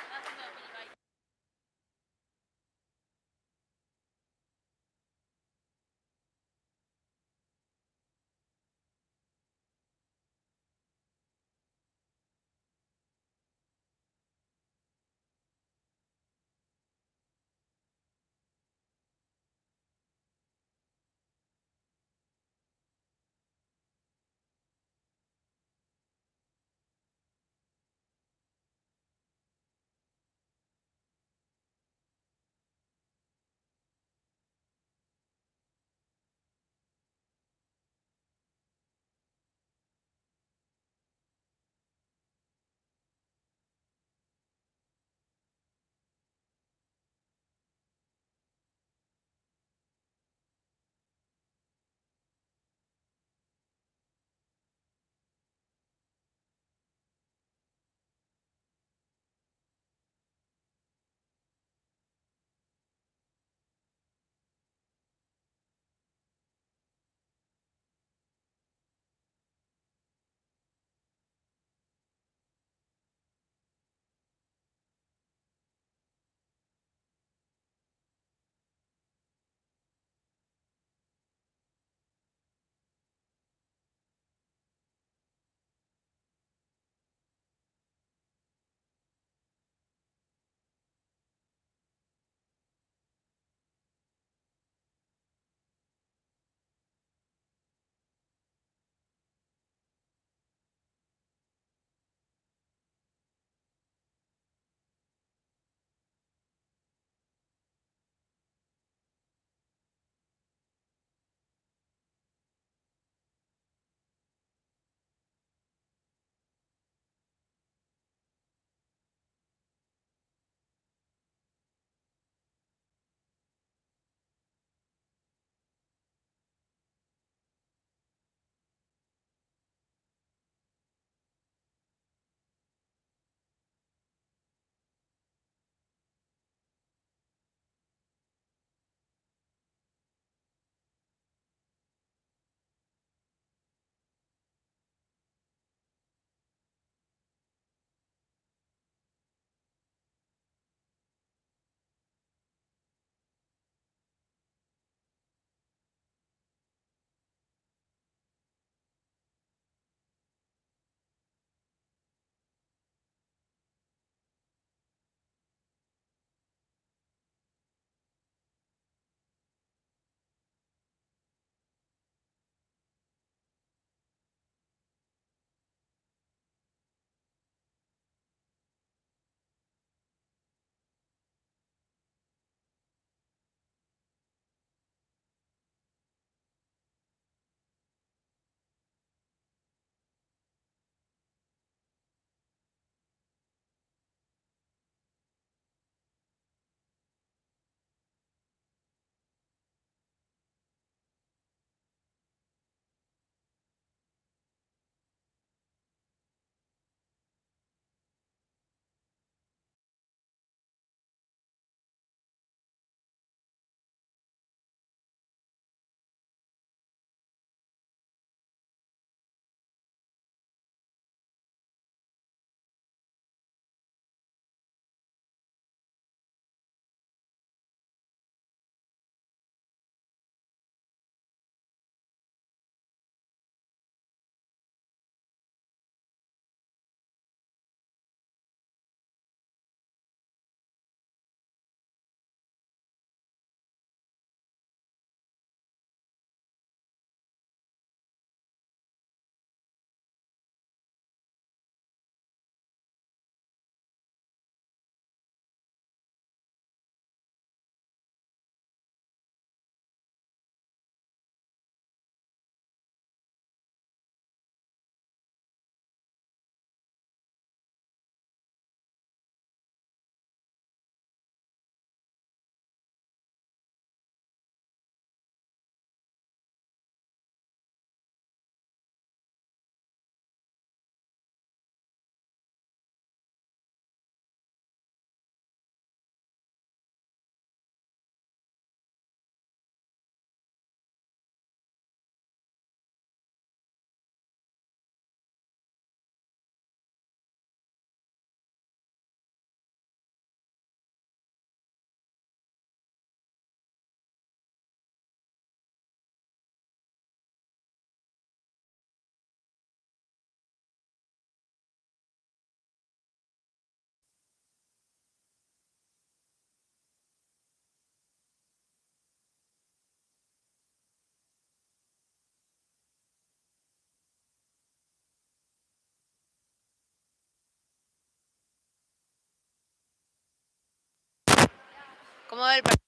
¿Cómo va el partido?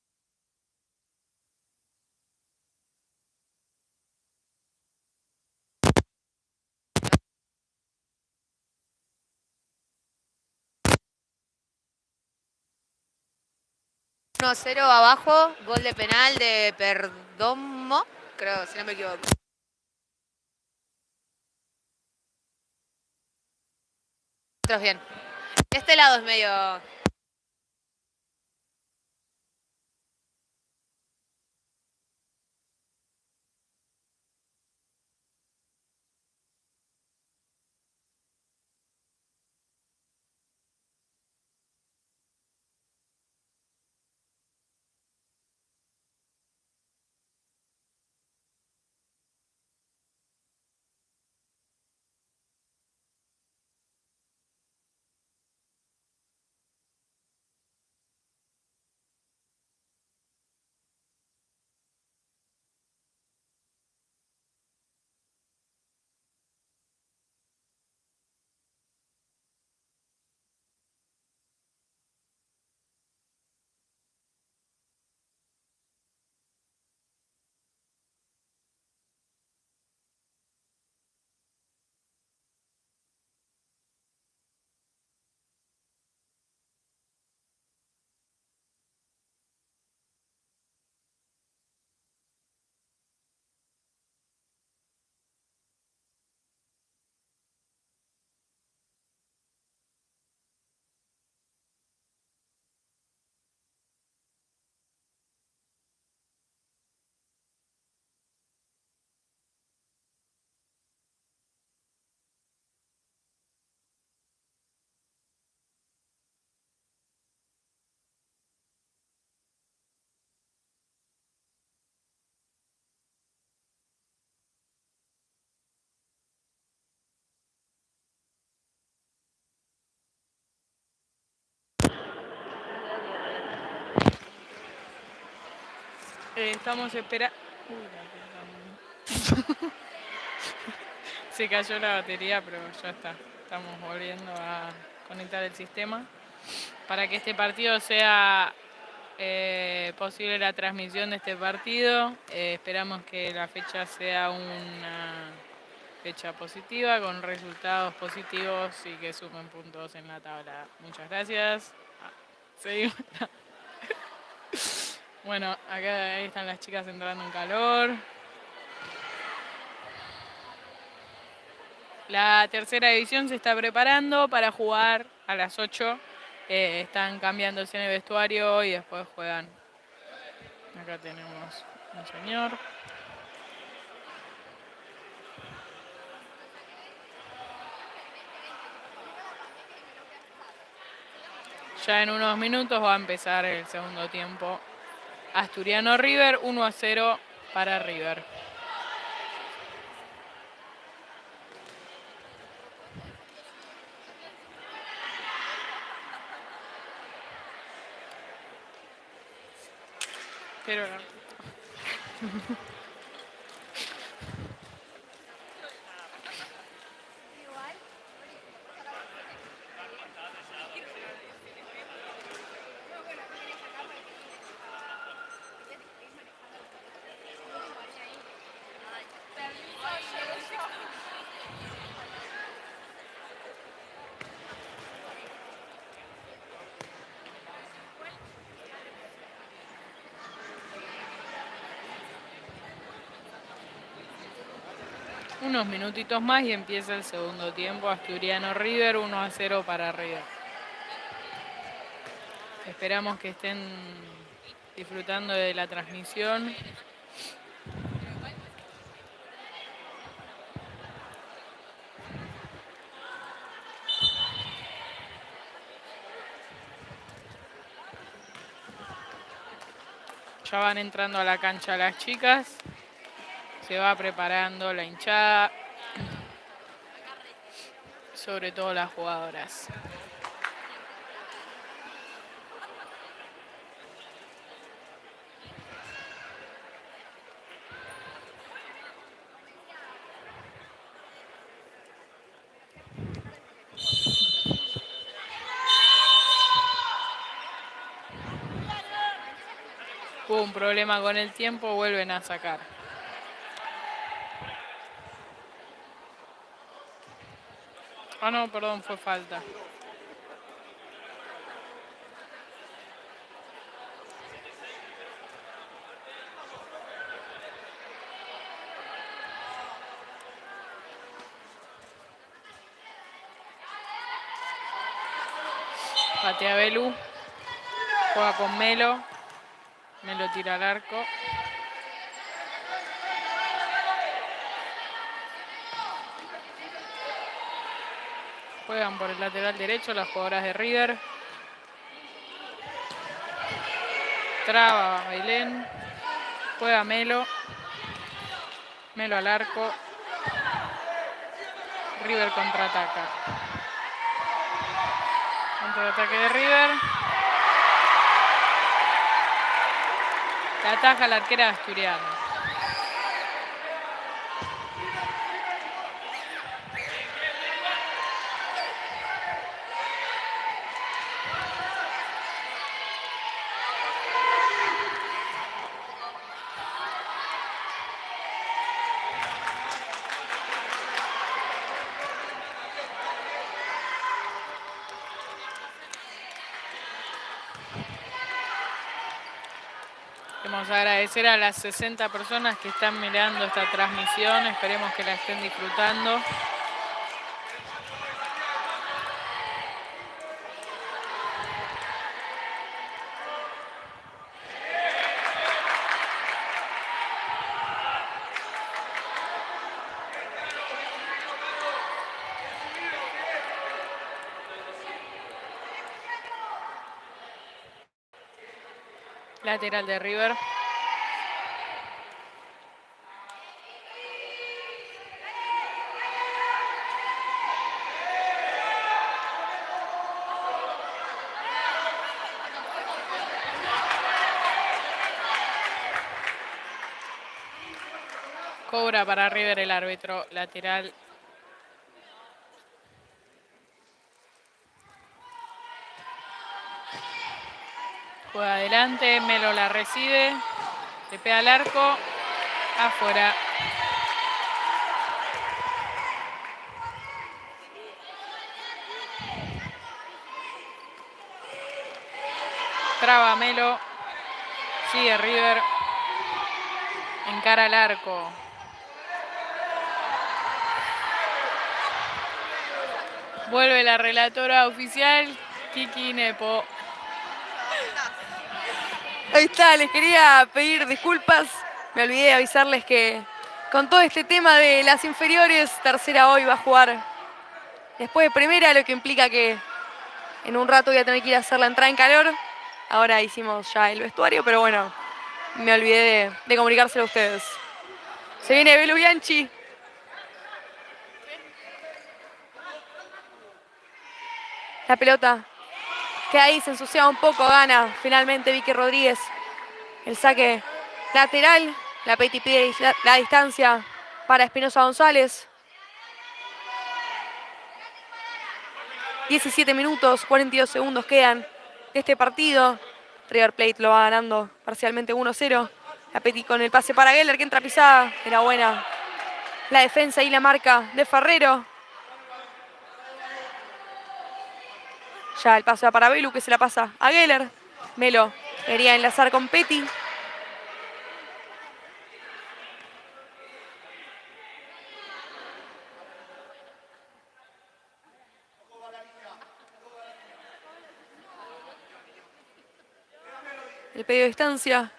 1-0 abajo, gol de penal de Perdomo, creo, si no me equivoco. Nosotros bien. De este lado es medio... Estamos esperando... Se cayó la batería, pero ya está. Estamos volviendo a conectar el sistema. Para que este partido sea posible la transmisión de este partido, esperamos que la fecha sea una fecha positiva, con resultados positivos y que sumen puntos en la tabla. Muchas gracias. Seguimos. Bueno, acá ahí están las chicas entrando en calor. La tercera división se está preparando para jugar a las 8. Están cambiándose en el vestuario y después juegan. Acá tenemos un señor. Ya en unos minutos va a empezar el segundo tiempo. Asturiano River, 1-0 para River. Pero unos minutitos más y empieza el segundo tiempo. Asturiano River, 1-0 para River. Esperamos que estén disfrutando de la transmisión. Ya van entrando a la cancha las chicas. Se va preparando la hinchada. Sobre todo las jugadoras. hubo un problema con el tiempo, vuelven a sacar. Ah, no, perdón, fue falta. Patea Belu. Juega con Melo. Melo tira al arco. Juegan por el lateral derecho las jugadoras de River. Traba Bailén. Juega Melo. Melo al arco. River contraataca. Contraataque de River. La ataja la arquera Asturiano. Queremos agradecer a las 60 personas que están mirando esta transmisión. Esperemos que la estén disfrutando. Lateral de River. Cobra para River el árbitro. Lateral. Juega adelante, Melo la recibe. Le pega al arco. Afuera. Traba Melo. Sigue River. Encara al arco. Vuelve la relatora oficial, Kiki Nepo. Ahí está, les quería pedir disculpas. Me olvidé de avisarles que con todo este tema de las inferiores, tercera hoy va a jugar después de primera, lo que implica que en un rato voy a tener que ir a hacer la entrada en calor. Ahora hicimos ya el vestuario, pero bueno, me olvidé de comunicárselo a ustedes. Se viene Belu Bianchi. La pelota queda ahí, se ensucia un poco, gana finalmente Vicky Rodríguez. El saque lateral, la Peti pide la distancia para Espinosa González. 17 minutos, 42 segundos quedan de este partido. River Plate lo va ganando parcialmente 1-0. La Peti con el pase para Geller, que entra pisada. Era buena la defensa y la marca de Ferrero. Ya el pase va para Belu, que se la pasa a Geller. Melo quería enlazar con Peti. El pedido de distancia.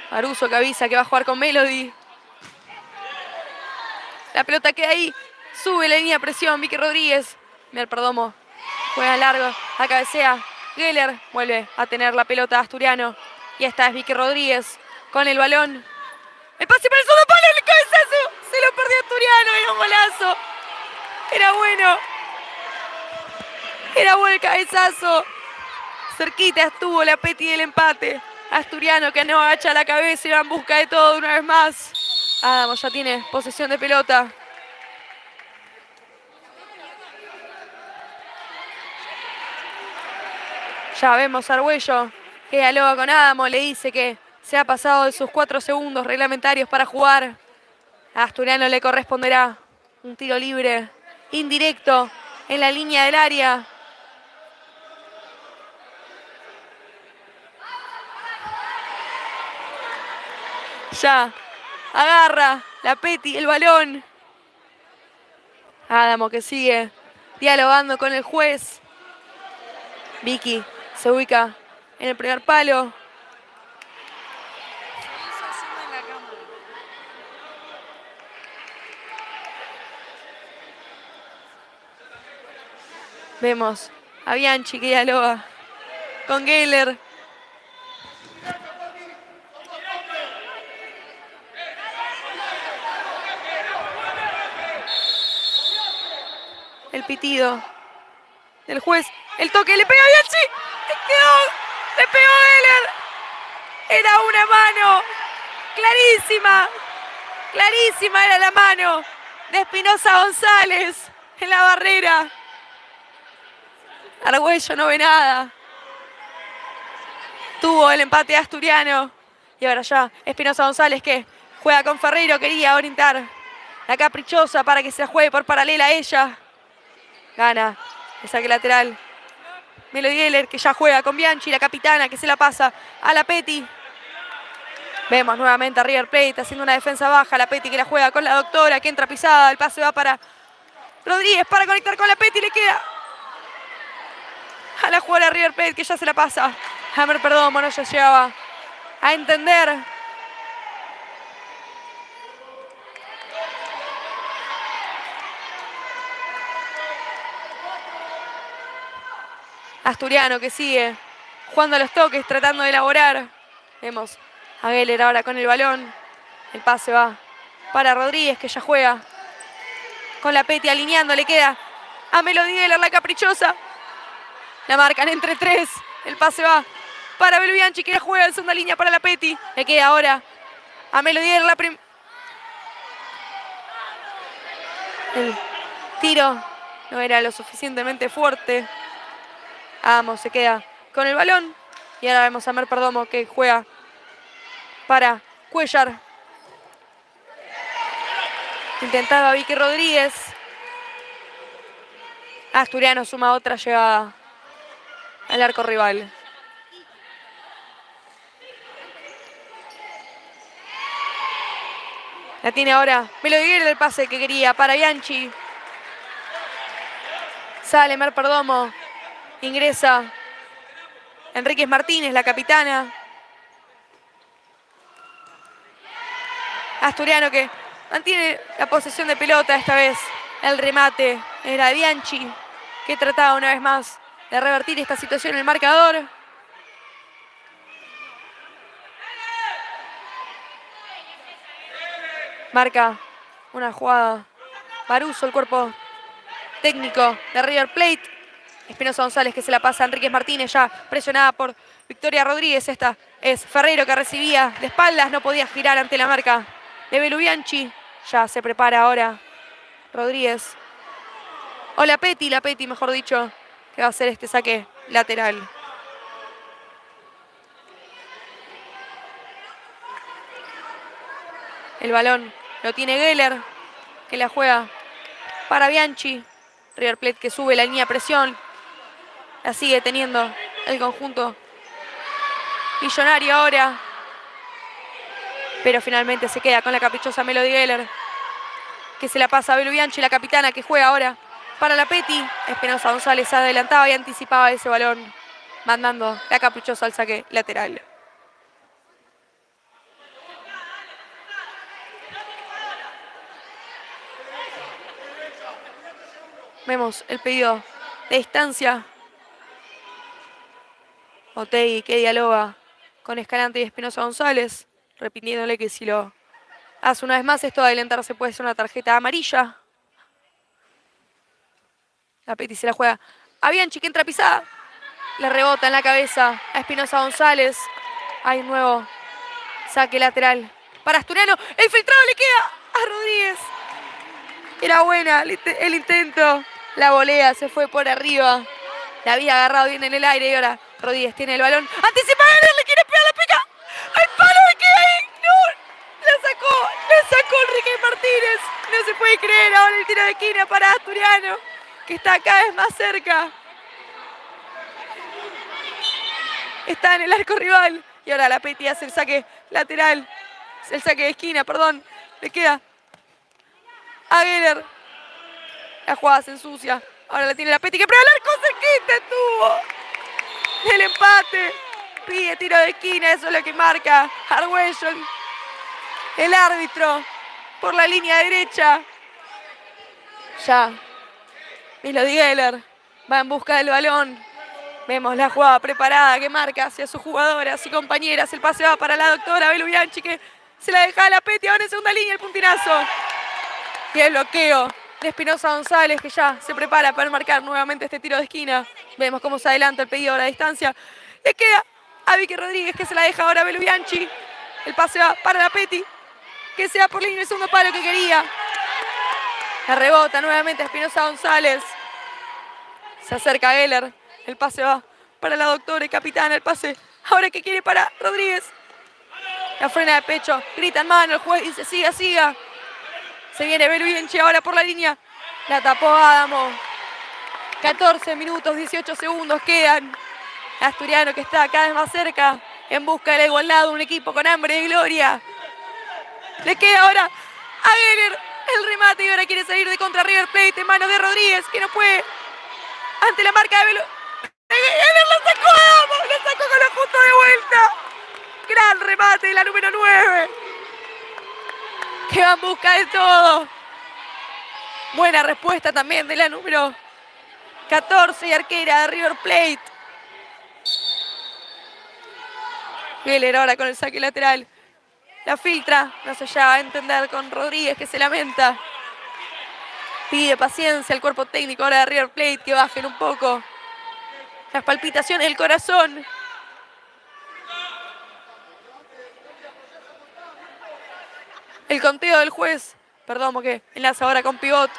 Aruso que avisa que va a jugar con Melody. La pelota queda ahí. Sube la línea de presión. Vicky Rodríguez. Mira el Perdomo. Juega largo. A cabecea. Geller vuelve a tener la pelota Asturiano. Y esta es Vicky Rodríguez con el balón. El pase para el segundo palo. El cabezazo. Se lo perdió Asturiano. Era un golazo. Era bueno. Era bueno el cabezazo. Cerquita estuvo la Peti del empate. Asturiano que no agacha la cabeza y va en busca de todo una vez más. Adamo ya tiene posesión de pelota. Ya vemos a Argüello Queda Loa con Adamo, le dice que se ha pasado de sus 4 segundos reglamentarios para jugar. A Asturiano le corresponderá un tiro libre indirecto en la línea del área. Ya agarra la Petty el balón. Adamo que sigue dialogando con el juez. Vicky se ubica en el primer palo. Vemos a Bianchi que dialoga con Geller. El pitido del juez. El toque, le pega a Bianchi. Le pegó Geller. Era una mano. Clarísima. Clarísima era la mano de Espinosa González en la barrera. Argüello no ve nada. Tuvo el empate Asturiano. Y ahora ya Espinosa González que juega con Ferreiro. Quería orientar la caprichosa para que se la juegue por paralela a ella. Gana el saque lateral. Melody Geller que ya juega con Bianchi. La capitana que se la pasa a la Petty. Vemos nuevamente a River Plate haciendo una defensa baja. La Petty que la juega con la doctora que entra pisada. El pase va para Rodríguez para conectar con la Petty. Le queda a la jugadora River Plate que ya se la pasa. Hammer, perdón, bueno, ya llegaba a entender. Asturiano que sigue jugando a los toques, tratando de elaborar. Vemos a Geller ahora con el balón. El pase va para Rodríguez que ya juega con la Petty alineando. Le queda a Melody Geller, la caprichosa. La marcan entre 3. El pase va para Belu Bianchi que la juega en segunda línea para la Petty. Le queda ahora a Melody Geller el tiro no era lo suficientemente fuerte. Adamo se queda con el balón. Y ahora vemos a Mer Perdomo que juega para Cuellar. Intentaba Vicky Rodríguez. Asturiano suma otra llegada al arco rival. La tiene ahora Melody Geller, el pase que quería para Bianchi. Sale Mer Perdomo. Ingresa Enríquez Martínez, la capitana. Asturiano que mantiene la posesión de pelota esta vez. El remate era de Bianchi, que trataba una vez más de revertir esta situación en el marcador. Marca una jugada Baruso, el cuerpo técnico de River Plate. Espinosa González que se la pasa a Enríquez Martínez, ya presionada por Victoria Rodríguez. Esta es Ferreiro que recibía de espaldas, no podía girar ante la marca de Belu Bianchi. Ya se prepara ahora Rodríguez. O la Petty mejor dicho, que va a hacer este saque lateral. El balón lo tiene Geller, que la juega para Bianchi. River Plate que sube la línea de presión. La sigue teniendo el conjunto millonario ahora. Pero finalmente se queda con la caprichosa Melody Geller, que se la pasa a Belu Bianchi, la capitana que juega ahora para la Petty. Espinosa González adelantaba y anticipaba ese balón, mandando la caprichosa al saque lateral. Vemos el pedido de distancia. Otegi que dialoga con Escalante y Espinosa González, repitiéndole que si lo hace una vez más esto de adelantarse puede ser una tarjeta amarilla. La Petty se la juega a Bianchi que entra pisada. Le rebota en la cabeza a Espinosa González. Hay un nuevo saque lateral para Asturiano. El filtrado le queda a Rodríguez. Era buena el intento. La volea se fue por arriba. La había agarrado bien en el aire y ahora Rodríguez tiene el balón. Anticipa a Geller, le quiere pegar la pica. ¡Al palo de que ahí! ¡No! La sacó Enrique Martínez. No se puede creer. Ahora el tiro de esquina para Asturiano, que está cada vez más cerca. Está en el arco rival. Y ahora la Peti hace el saque lateral. El saque de esquina, perdón. Le queda a Geller. La jugada se ensucia. Ahora la tiene la Peti que prueba el arco. Cerquita estuvo. El empate. Pide tiro de esquina. Eso es lo que marca Arguello, el árbitro, por la línea derecha. Ya. Melody Geller va en busca del balón. Vemos la jugada preparada que marca hacia sus jugadoras y compañeras. El pase va para la doctora Belu Bianchi, que se la deja a la Peti. Ahora en segunda línea el puntinazo. Y el bloqueo de Espinosa González, que ya se prepara para marcar nuevamente este tiro de esquina. Vemos cómo se adelanta el pedido a la distancia. Le queda a Vicky Rodríguez, que se la deja ahora a Belu Bianchi. El pase va para la Peti, que se va por línea el segundo palo que quería. La rebota nuevamente a Espinosa González. Se acerca a Geller. El pase va para la doctora y capitana. El pase ahora que quiere para Rodríguez. La frena de pecho. Grita en mano el juez. Dice siga, siga. Se viene Belu Bianchi ahora por la línea. La tapó Adamo. 14 minutos, 18 segundos quedan. Asturiano, que está cada vez más cerca en busca de la igualdad. Un equipo con hambre de gloria. Le queda ahora a Geller el remate y ahora quiere salir de contra River Plate en manos de Rodríguez, que no puede ante la marca de Belu. Geller la sacó a Adamo, la sacó con la punta de vuelta. Gran remate de la número 9, que va en busca de todo. Buena respuesta también de la número 14 y arquera de River Plate. Geller ahora con el saque lateral. La filtra, no se llega a entender con Rodríguez, que se lamenta. Pide paciencia al cuerpo técnico ahora de River Plate, que bajen un poco las palpitaciones del corazón. El conteo del juez, perdón, que enlaza ahora con pivot.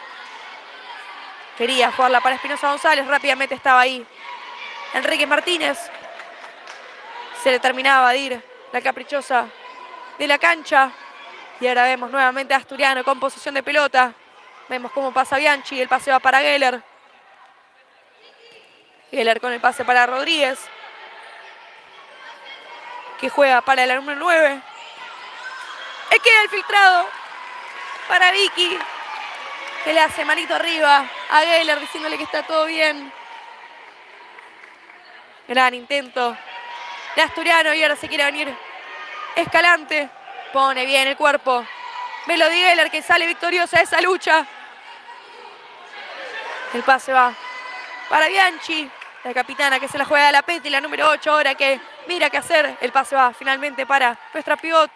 Quería jugarla para Espinosa González, rápidamente estaba ahí Enrique Martínez. Se le terminaba de ir la caprichosa de la cancha. Y ahora vemos nuevamente a Asturiano con posesión de pelota. Vemos cómo pasa Bianchi, el pase va para Geller. Geller con el pase para Rodríguez, que juega para el número 9. Queda el filtrado para Vicky, que le hace manito arriba a Geller diciéndole que está todo bien. Gran intento de Asturiano y ahora se quiere venir Escalante. Pone bien el cuerpo. Melody Geller, que sale victoriosa de esa lucha. El pase va para Bianchi, la capitana, que se la juega a la Peti, la número 8, ahora que mira qué hacer. El pase va finalmente para nuestra pivot.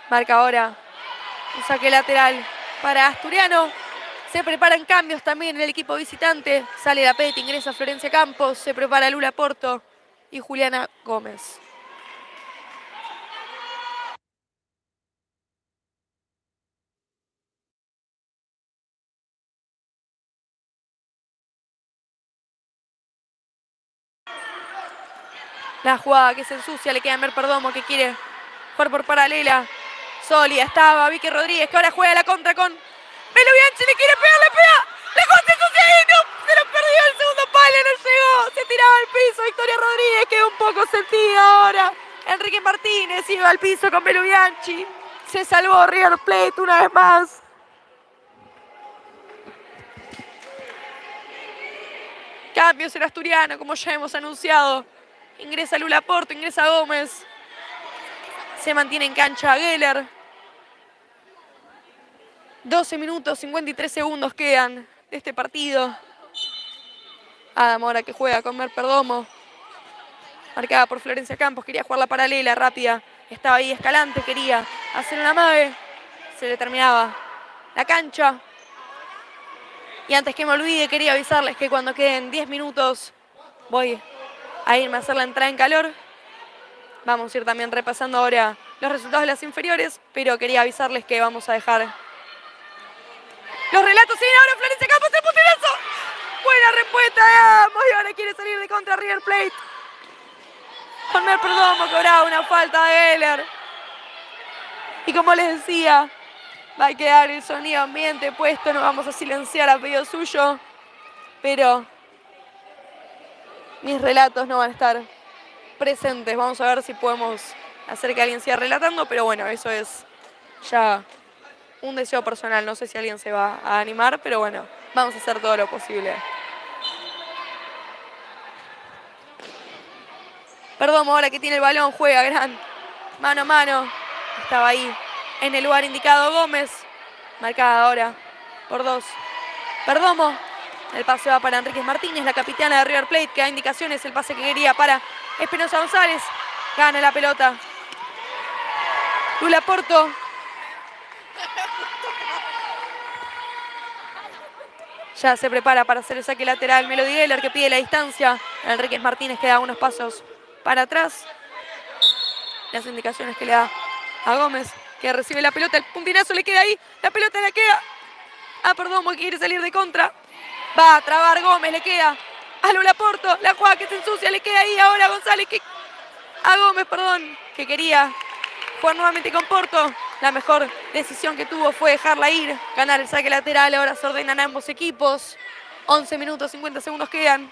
Marca ahora un saque lateral para Asturiano. Se preparan cambios también en el equipo visitante. Sale la Peti, ingresa Florencia Campos, se prepara Lula Porto y Juliana Gómez. La jugada que se ensucia, le queda a Mer Perdomo, que quiere jugar por paralela. Sólida estaba Vicky Rodríguez, que ahora juega la contra con Belu Bianchi, le quiere pegar, le pega. La jugada se ensucia y no, se lo perdió el segundo palo, no llegó. Se tiraba al piso Victoria Rodríguez, quedó un poco sentida ahora. Enrique Martínez iba al piso con Belu Bianchi. Se salvó River Plate una vez más. Cambios en Asturiano, como ya hemos anunciado. Ingresa Lula Porto, ingresa Gómez. Se mantiene en cancha Geller. 12 minutos, 53 segundos quedan de este partido. Adamo ahora que juega con Mer Perdomo. Marcada por Florencia Campos, quería jugar la paralela rápida. Estaba ahí Escalante, quería hacer una mave. Se le terminaba la cancha. Y antes que me olvide, quería avisarles que cuando queden 10 minutos voy a irme a hacer la entrada en calor. Vamos a ir también repasando ahora los resultados de las inferiores, pero quería avisarles que vamos a dejar Los relatos siguen ahora. Florencia Campos, el punterazo. Buena respuesta de ambos. Y ahora quiere salir de contra River Plate. Olmer Perdomo cobraba una falta de Geller. Y como les decía, va a quedar el sonido ambiente puesto. No vamos a silenciar a pedido suyo. Pero mis relatos no van a estar presentes. Vamos a ver si podemos hacer que alguien siga relatando. Pero bueno, eso es ya un deseo personal. No sé si alguien se va a animar. Pero bueno, vamos a hacer todo lo posible. Perdomo ahora que tiene el balón, juega gran mano a mano. Estaba ahí en el lugar indicado Gómez. Marcada ahora por 2. Perdomo. El pase va para Enríquez Martínez, la capitana de River Plate, que da indicaciones. El pase que quería para Espinosa González. Gana la pelota Lula Porto. Ya se prepara para hacer el saque lateral. Melody Geller, que pide la distancia. Enríquez Martínez, que da unos pasos para atrás. Las indicaciones que le da a Gómez, que recibe la pelota. El puntinazo le queda ahí. La pelota le queda a Perdomo, que quiere salir de contra. Va a trabar Gómez, le queda a Lula Porto. La jugada que se ensucia, le queda ahí ahora a González, a Gómez, perdón, que quería jugar nuevamente con Porto. La mejor decisión que tuvo fue dejarla ir, ganar el saque lateral. Ahora se ordenan ambos equipos. 11 minutos, 50 segundos quedan.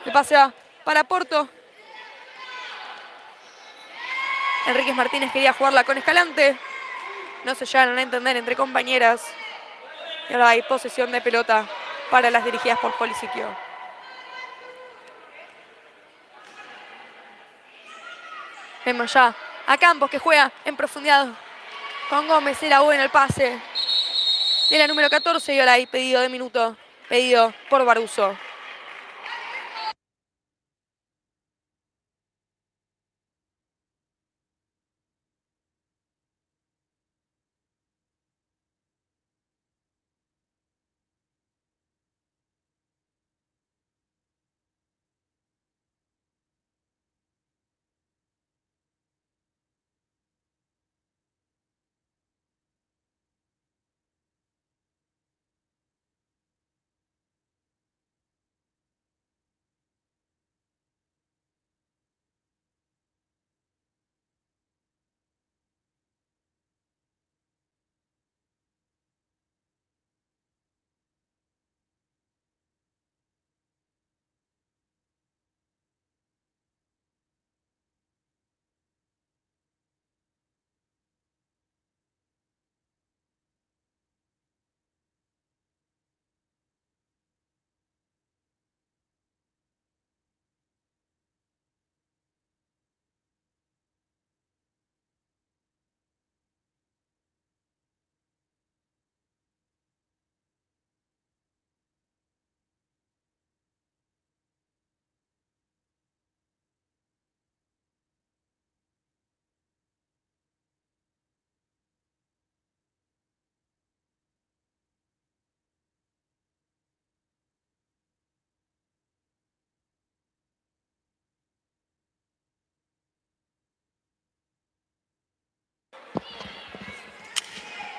El pase va para Porto. Enríquez Martínez quería jugarla con Escalante. No se llegaron a entender entre compañeras. Y ahora hay posesión de pelota para las dirigidas por Polisiquio. Vemos ya a Campos, que juega en profundidad con Gómez. Era bueno el pase de la número 14. Y ahora hay pedido de minuto, pedido por Baruso.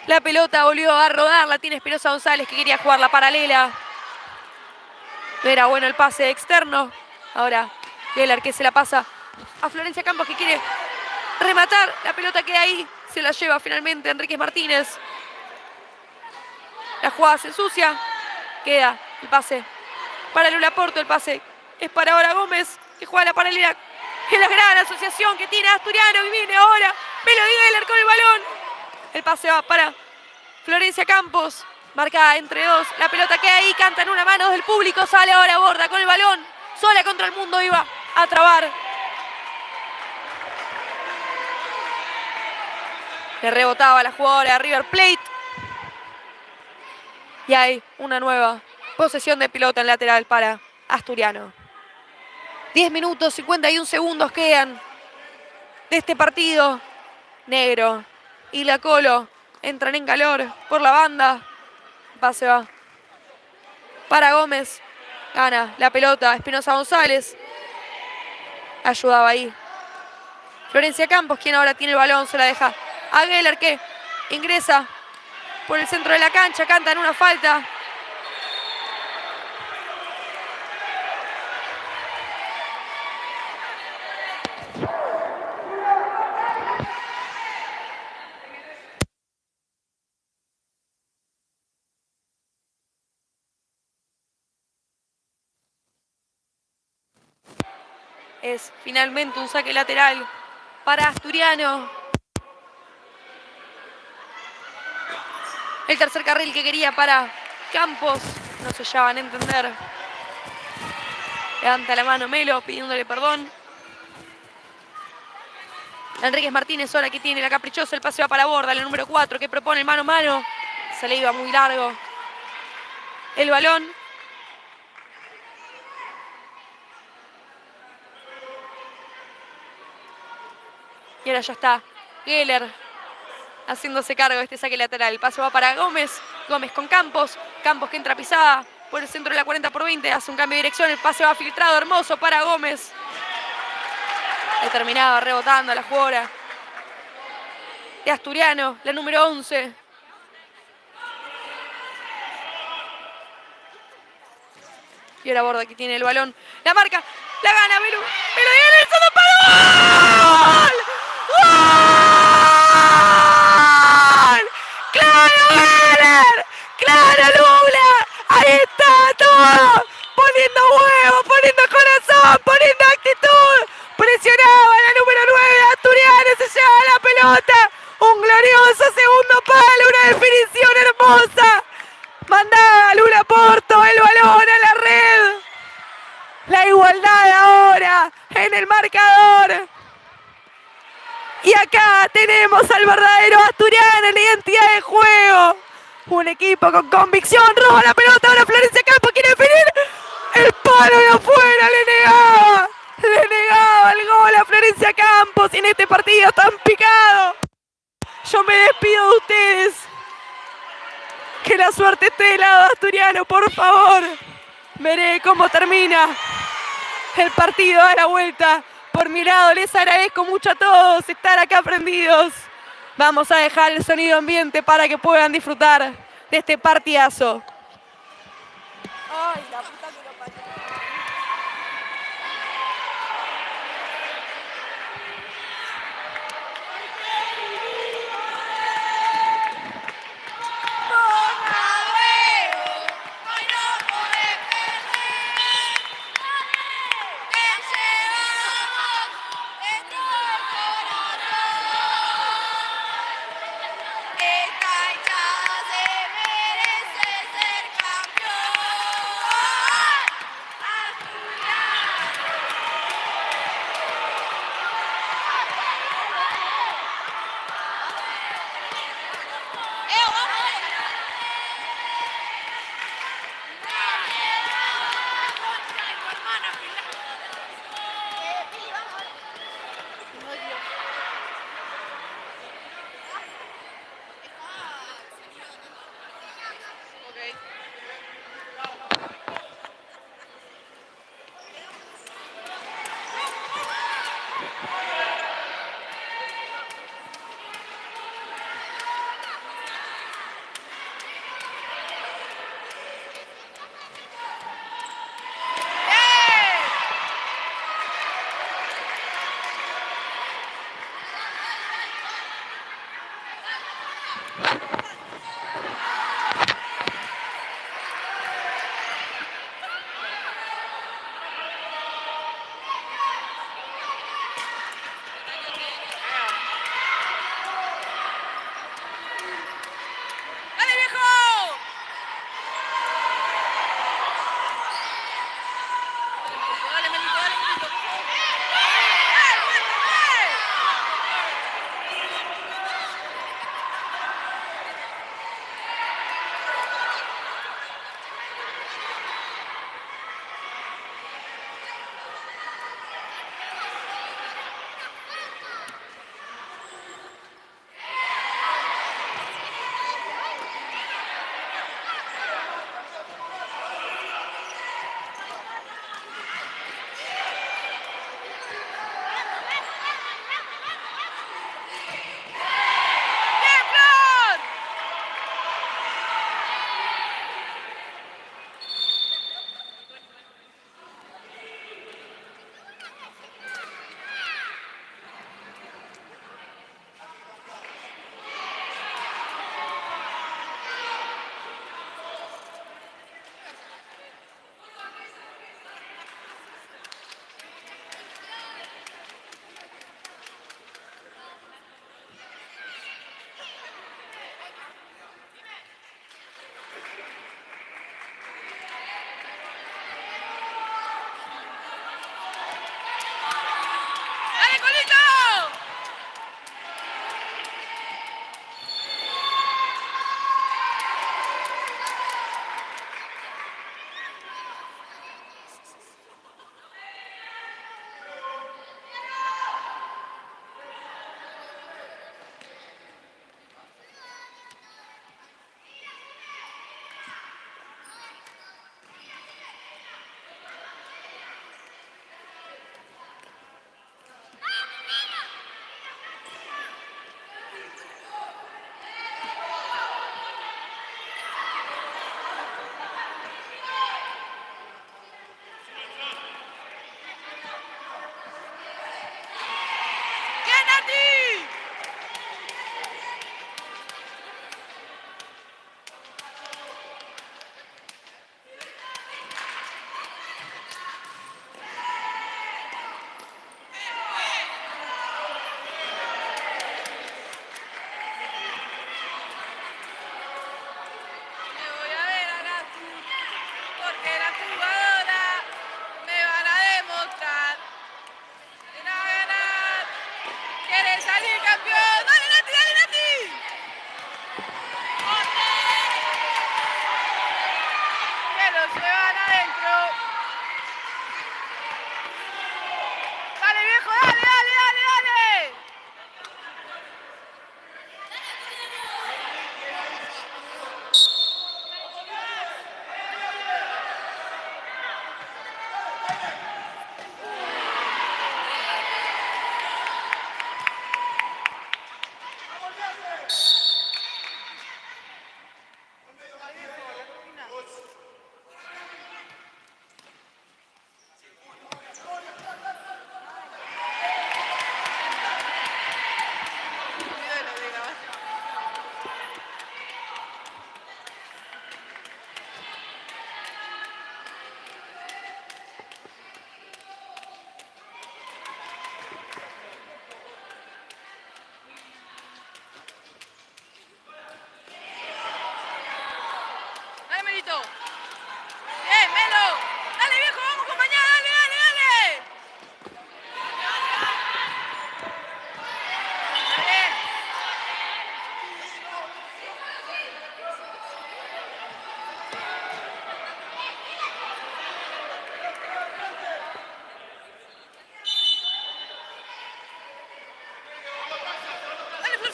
La pelota volvió a rodar, la tiene Espinosa González, que quería jugar la paralela. No era bueno el pase externo. Ahora Geller, que se la pasa a Florencia Campos, que quiere rematar. La pelota queda ahí, se la lleva finalmente Enríquez Martínez. La jugada se ensucia. Queda el pase para Lula Porto. El pase es para ahora Gómez, que juega la paralela. Es la gran asociación que tiene Asturiano, y viene ahora Melody Geller con el balón. El pase va para Florencia Campos, marcada entre 2. La pelota queda ahí, canta en una mano del público. Sale ahora Borda con el balón. Sola contra el mundo, iba a trabar. Le rebotaba la jugadora de River Plate. Y hay una nueva posesión de pelota en lateral para Asturiano. 10 minutos, 51 segundos quedan de este partido. Negro y la Colo entran en calor por la banda. Pase va para Gómez. Gana la pelota Espinosa González. Ayudaba ahí Florencia Campos, quien ahora tiene el balón. Se la deja a Geller, que ingresa por el centro de la cancha, cantan una falta. Es finalmente un saque lateral para Asturiano. El tercer carril que quería para Campos. No se llevan a entender. Levanta la mano Melo pidiéndole perdón. Enríquez Martínez ahora que tiene la caprichosa. El pase va para Borda, el número 4 que propone el mano a mano. Se le iba muy largo el balón. Y ahora ya está Geller haciéndose cargo de este saque lateral. El pase va para Gómez. Gómez con Campos. Campos que entra pisada por el centro de la 40/20. Hace un cambio de dirección. El pase va filtrado. Hermoso para Gómez. Determinado, rebotando a la jugadora de Asturiano, la número 11. Y ahora Borda que tiene el balón. La marca. La gana Melo. Melo y el segundo para ¡gol! ¡Gol! ¡Claro, Geller! ¡Claro, Lula! Ahí está todo. Poniendo huevo, poniendo corazón, poniendo actitud. Presionaba la número 9. Asturiano se lleva la pelota. Un glorioso segundo palo. Una definición hermosa. Mandaba a Lula Porto el balón a la red. La igualdad ahora en el marcador. Y acá tenemos al verdadero Asturiano en la identidad de juego. Un equipo con convicción. Roba la pelota. Ahora Florencia Campos quiere definir. El palo de afuera le negaba. Le negaba el gol a Florencia Campos. Y en este partido tan picado. Yo me despido de ustedes. Que la suerte esté del lado de Asturiano, por favor. Veré cómo termina el partido a la vuelta. Por mi lado, les agradezco mucho a todos estar acá prendidos. Vamos a dejar el sonido ambiente para que puedan disfrutar de este partidazo. Ay, la puta que lo parió.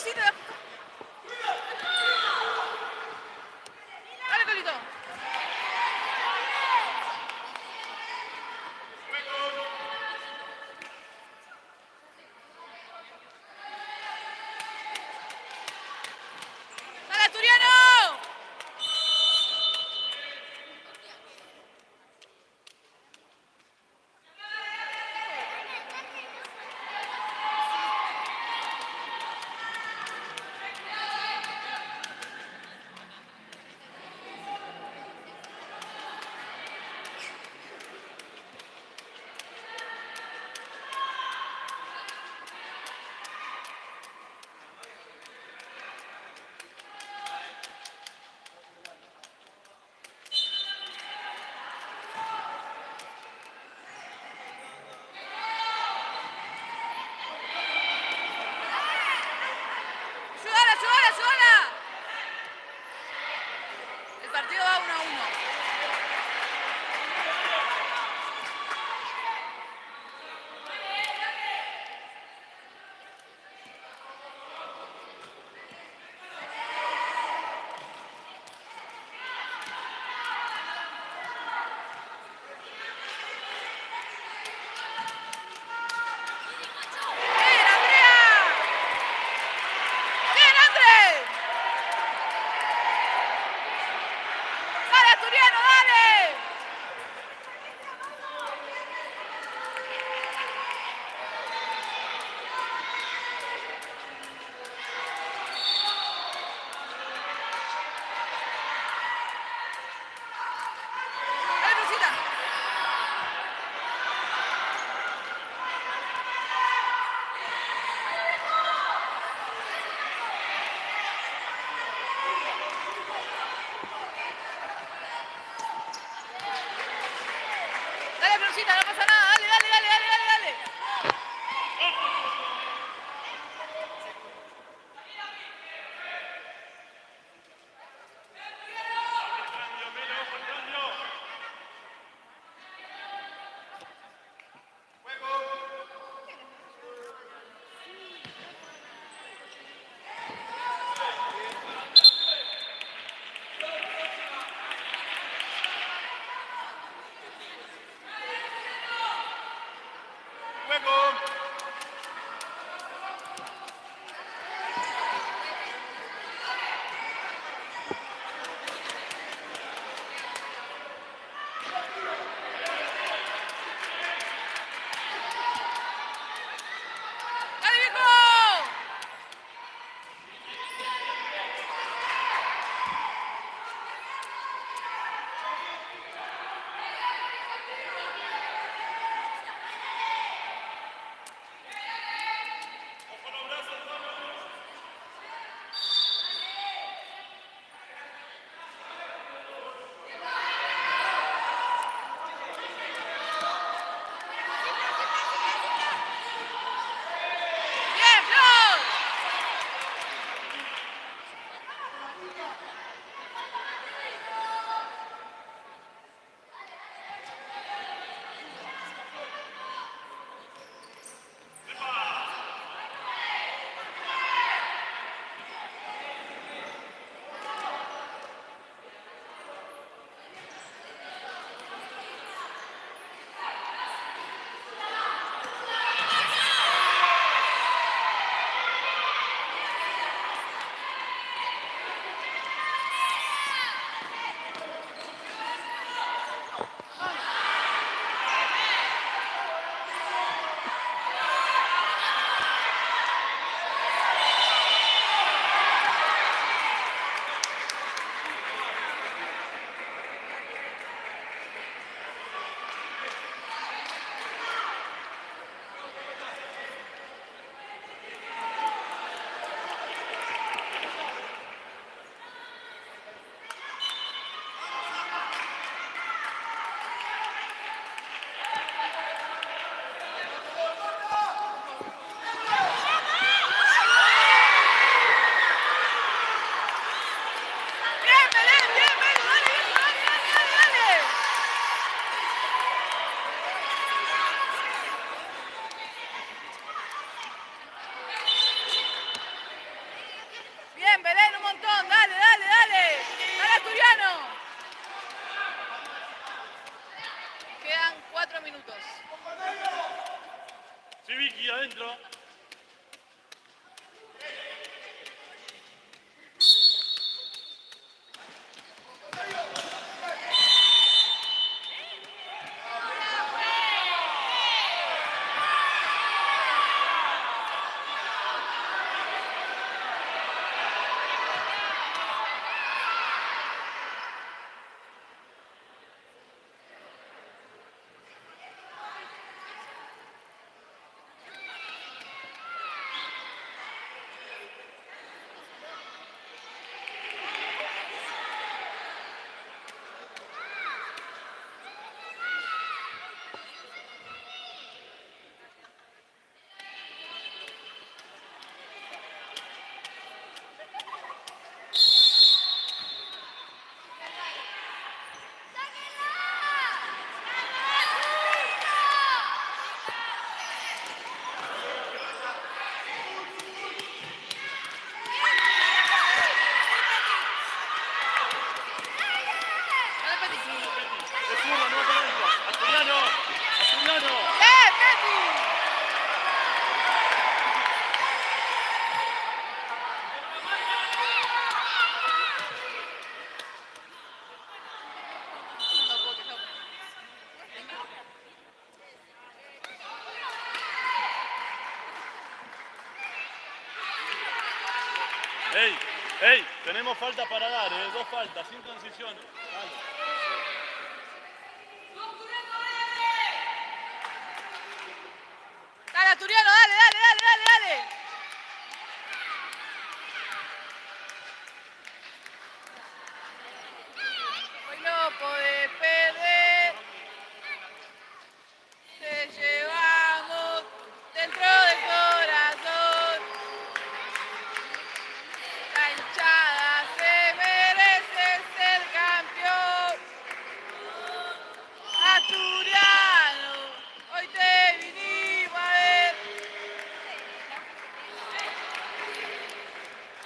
Florcita. Dale, Colito. ¡Dale, Asturiano! ¡Ayúdala, ayúdala, ayúdala! El partido va 1-1. ¡Bien, Andrea! ¡Bien, Andrés! ¡Dale, Asturiano, dale! ¡Dale, Florcita! Dale, Florcita, no pasa nada. Dale, dale, dale, dale, dale, dale. ¡Dale, viejo! Sí, Vicky, adentro. De zurda, no para adentro. Asturiano. Asturiano. ¡Ey! ¡Ey! Tenemos falta para dar, ¿eh? 2 faltas, sin transiciones. Dale. Dale, Asturiano, dale, dale, dale, dale, dale. Hoy no podés perder. Te llevamos dentro del corazón. La hinchada se merece ser campeón. Asturiano, hoy te vinimos a ver.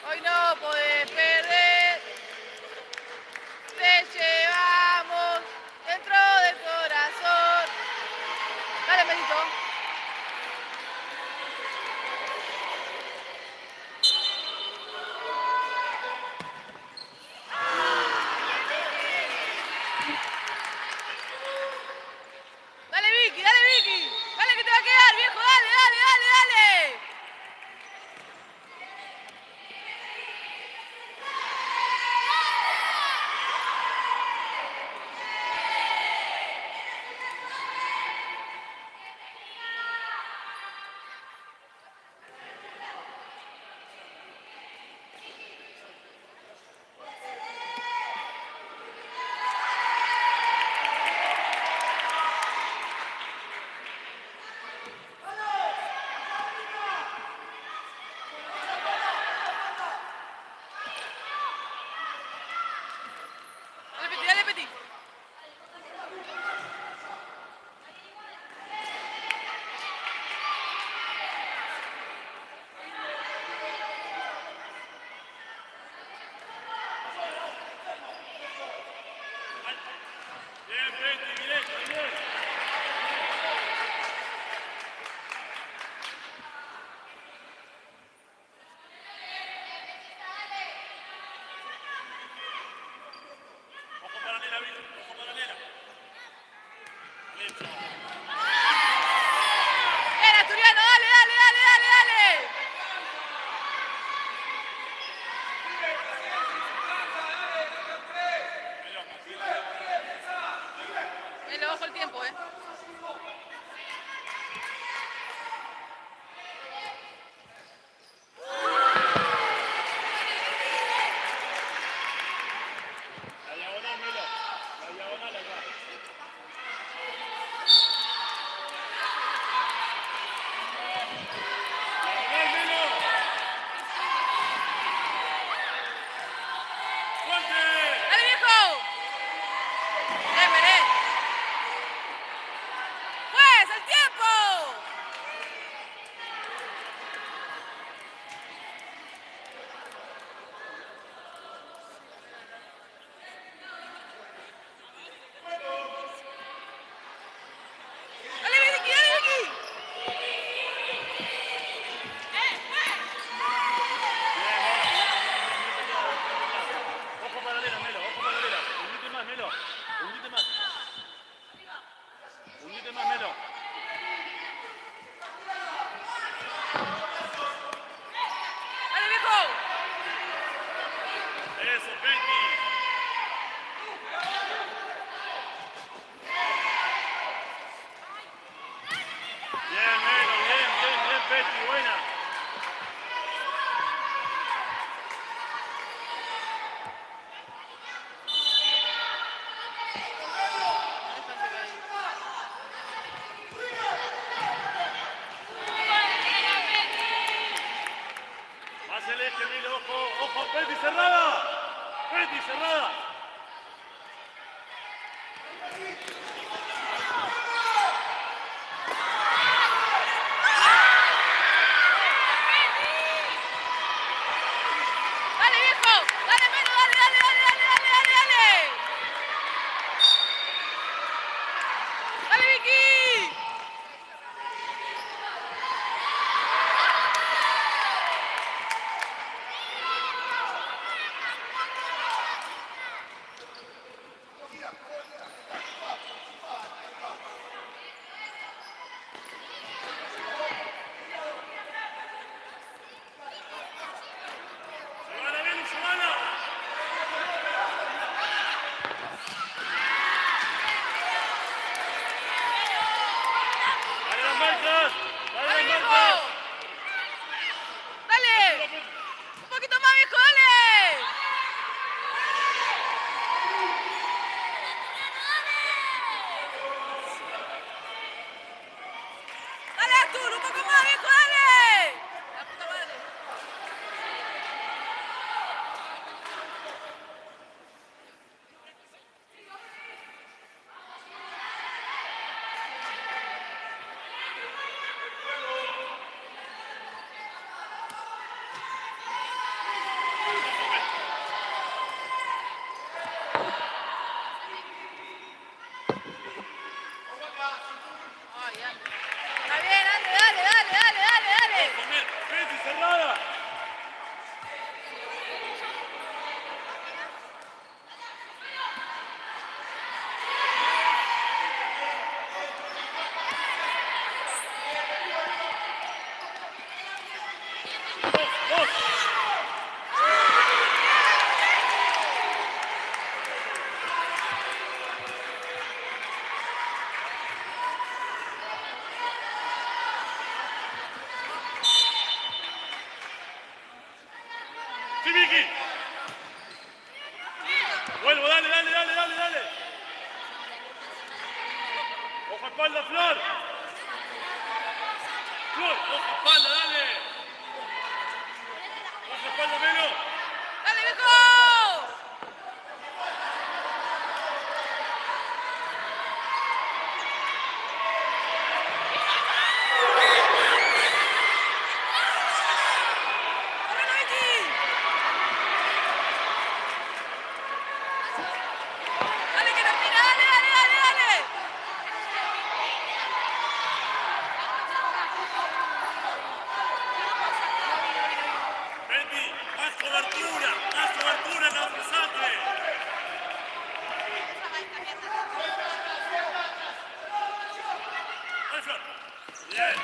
Hoy no podés perder. Te llevamos dentro del corazón. Dale, Melito. Dale, Vicky, dale, Vicky. Dale que te va a quedar, viejo. Dale, dale, dale, dale. Betty, buena. Más el eje, Milo, ojo, ojo, Betty cerrada. Betty cerrada. ¡Dale, viejo! ¡Dale, Melo! ¡Dale, dale, dale, dale, dale, dale, dale! ¡Dale, Vicky! Giovanna, Belu, Giovanna. Dale las marcas. Dale ¡Dale, las viejo! marcas. ¡Dale! ¡Un poquito más, viejo! ¡Dale! ¡Dale, Artur! ¡Un poco más, viejo! ¡Dale! La puta madre. Ay, ande. Está bien, ande, dale, dale, dale, dale, dale. Betty cerrada. Dos. Sí, Vicky. Vuelvo, dale, dale, dale, dale, dale. Ojo espalda, Flor. Flor, ojo espalda, dale. Ojo espalda, Melo. ¡Dale, viejo! ¡Correlo, Vicky! ¡Dale, que nos tira! ¡Dale, dale, dale, dale! Betty, más cobertura en la sangre. Dale, Flor. Bien.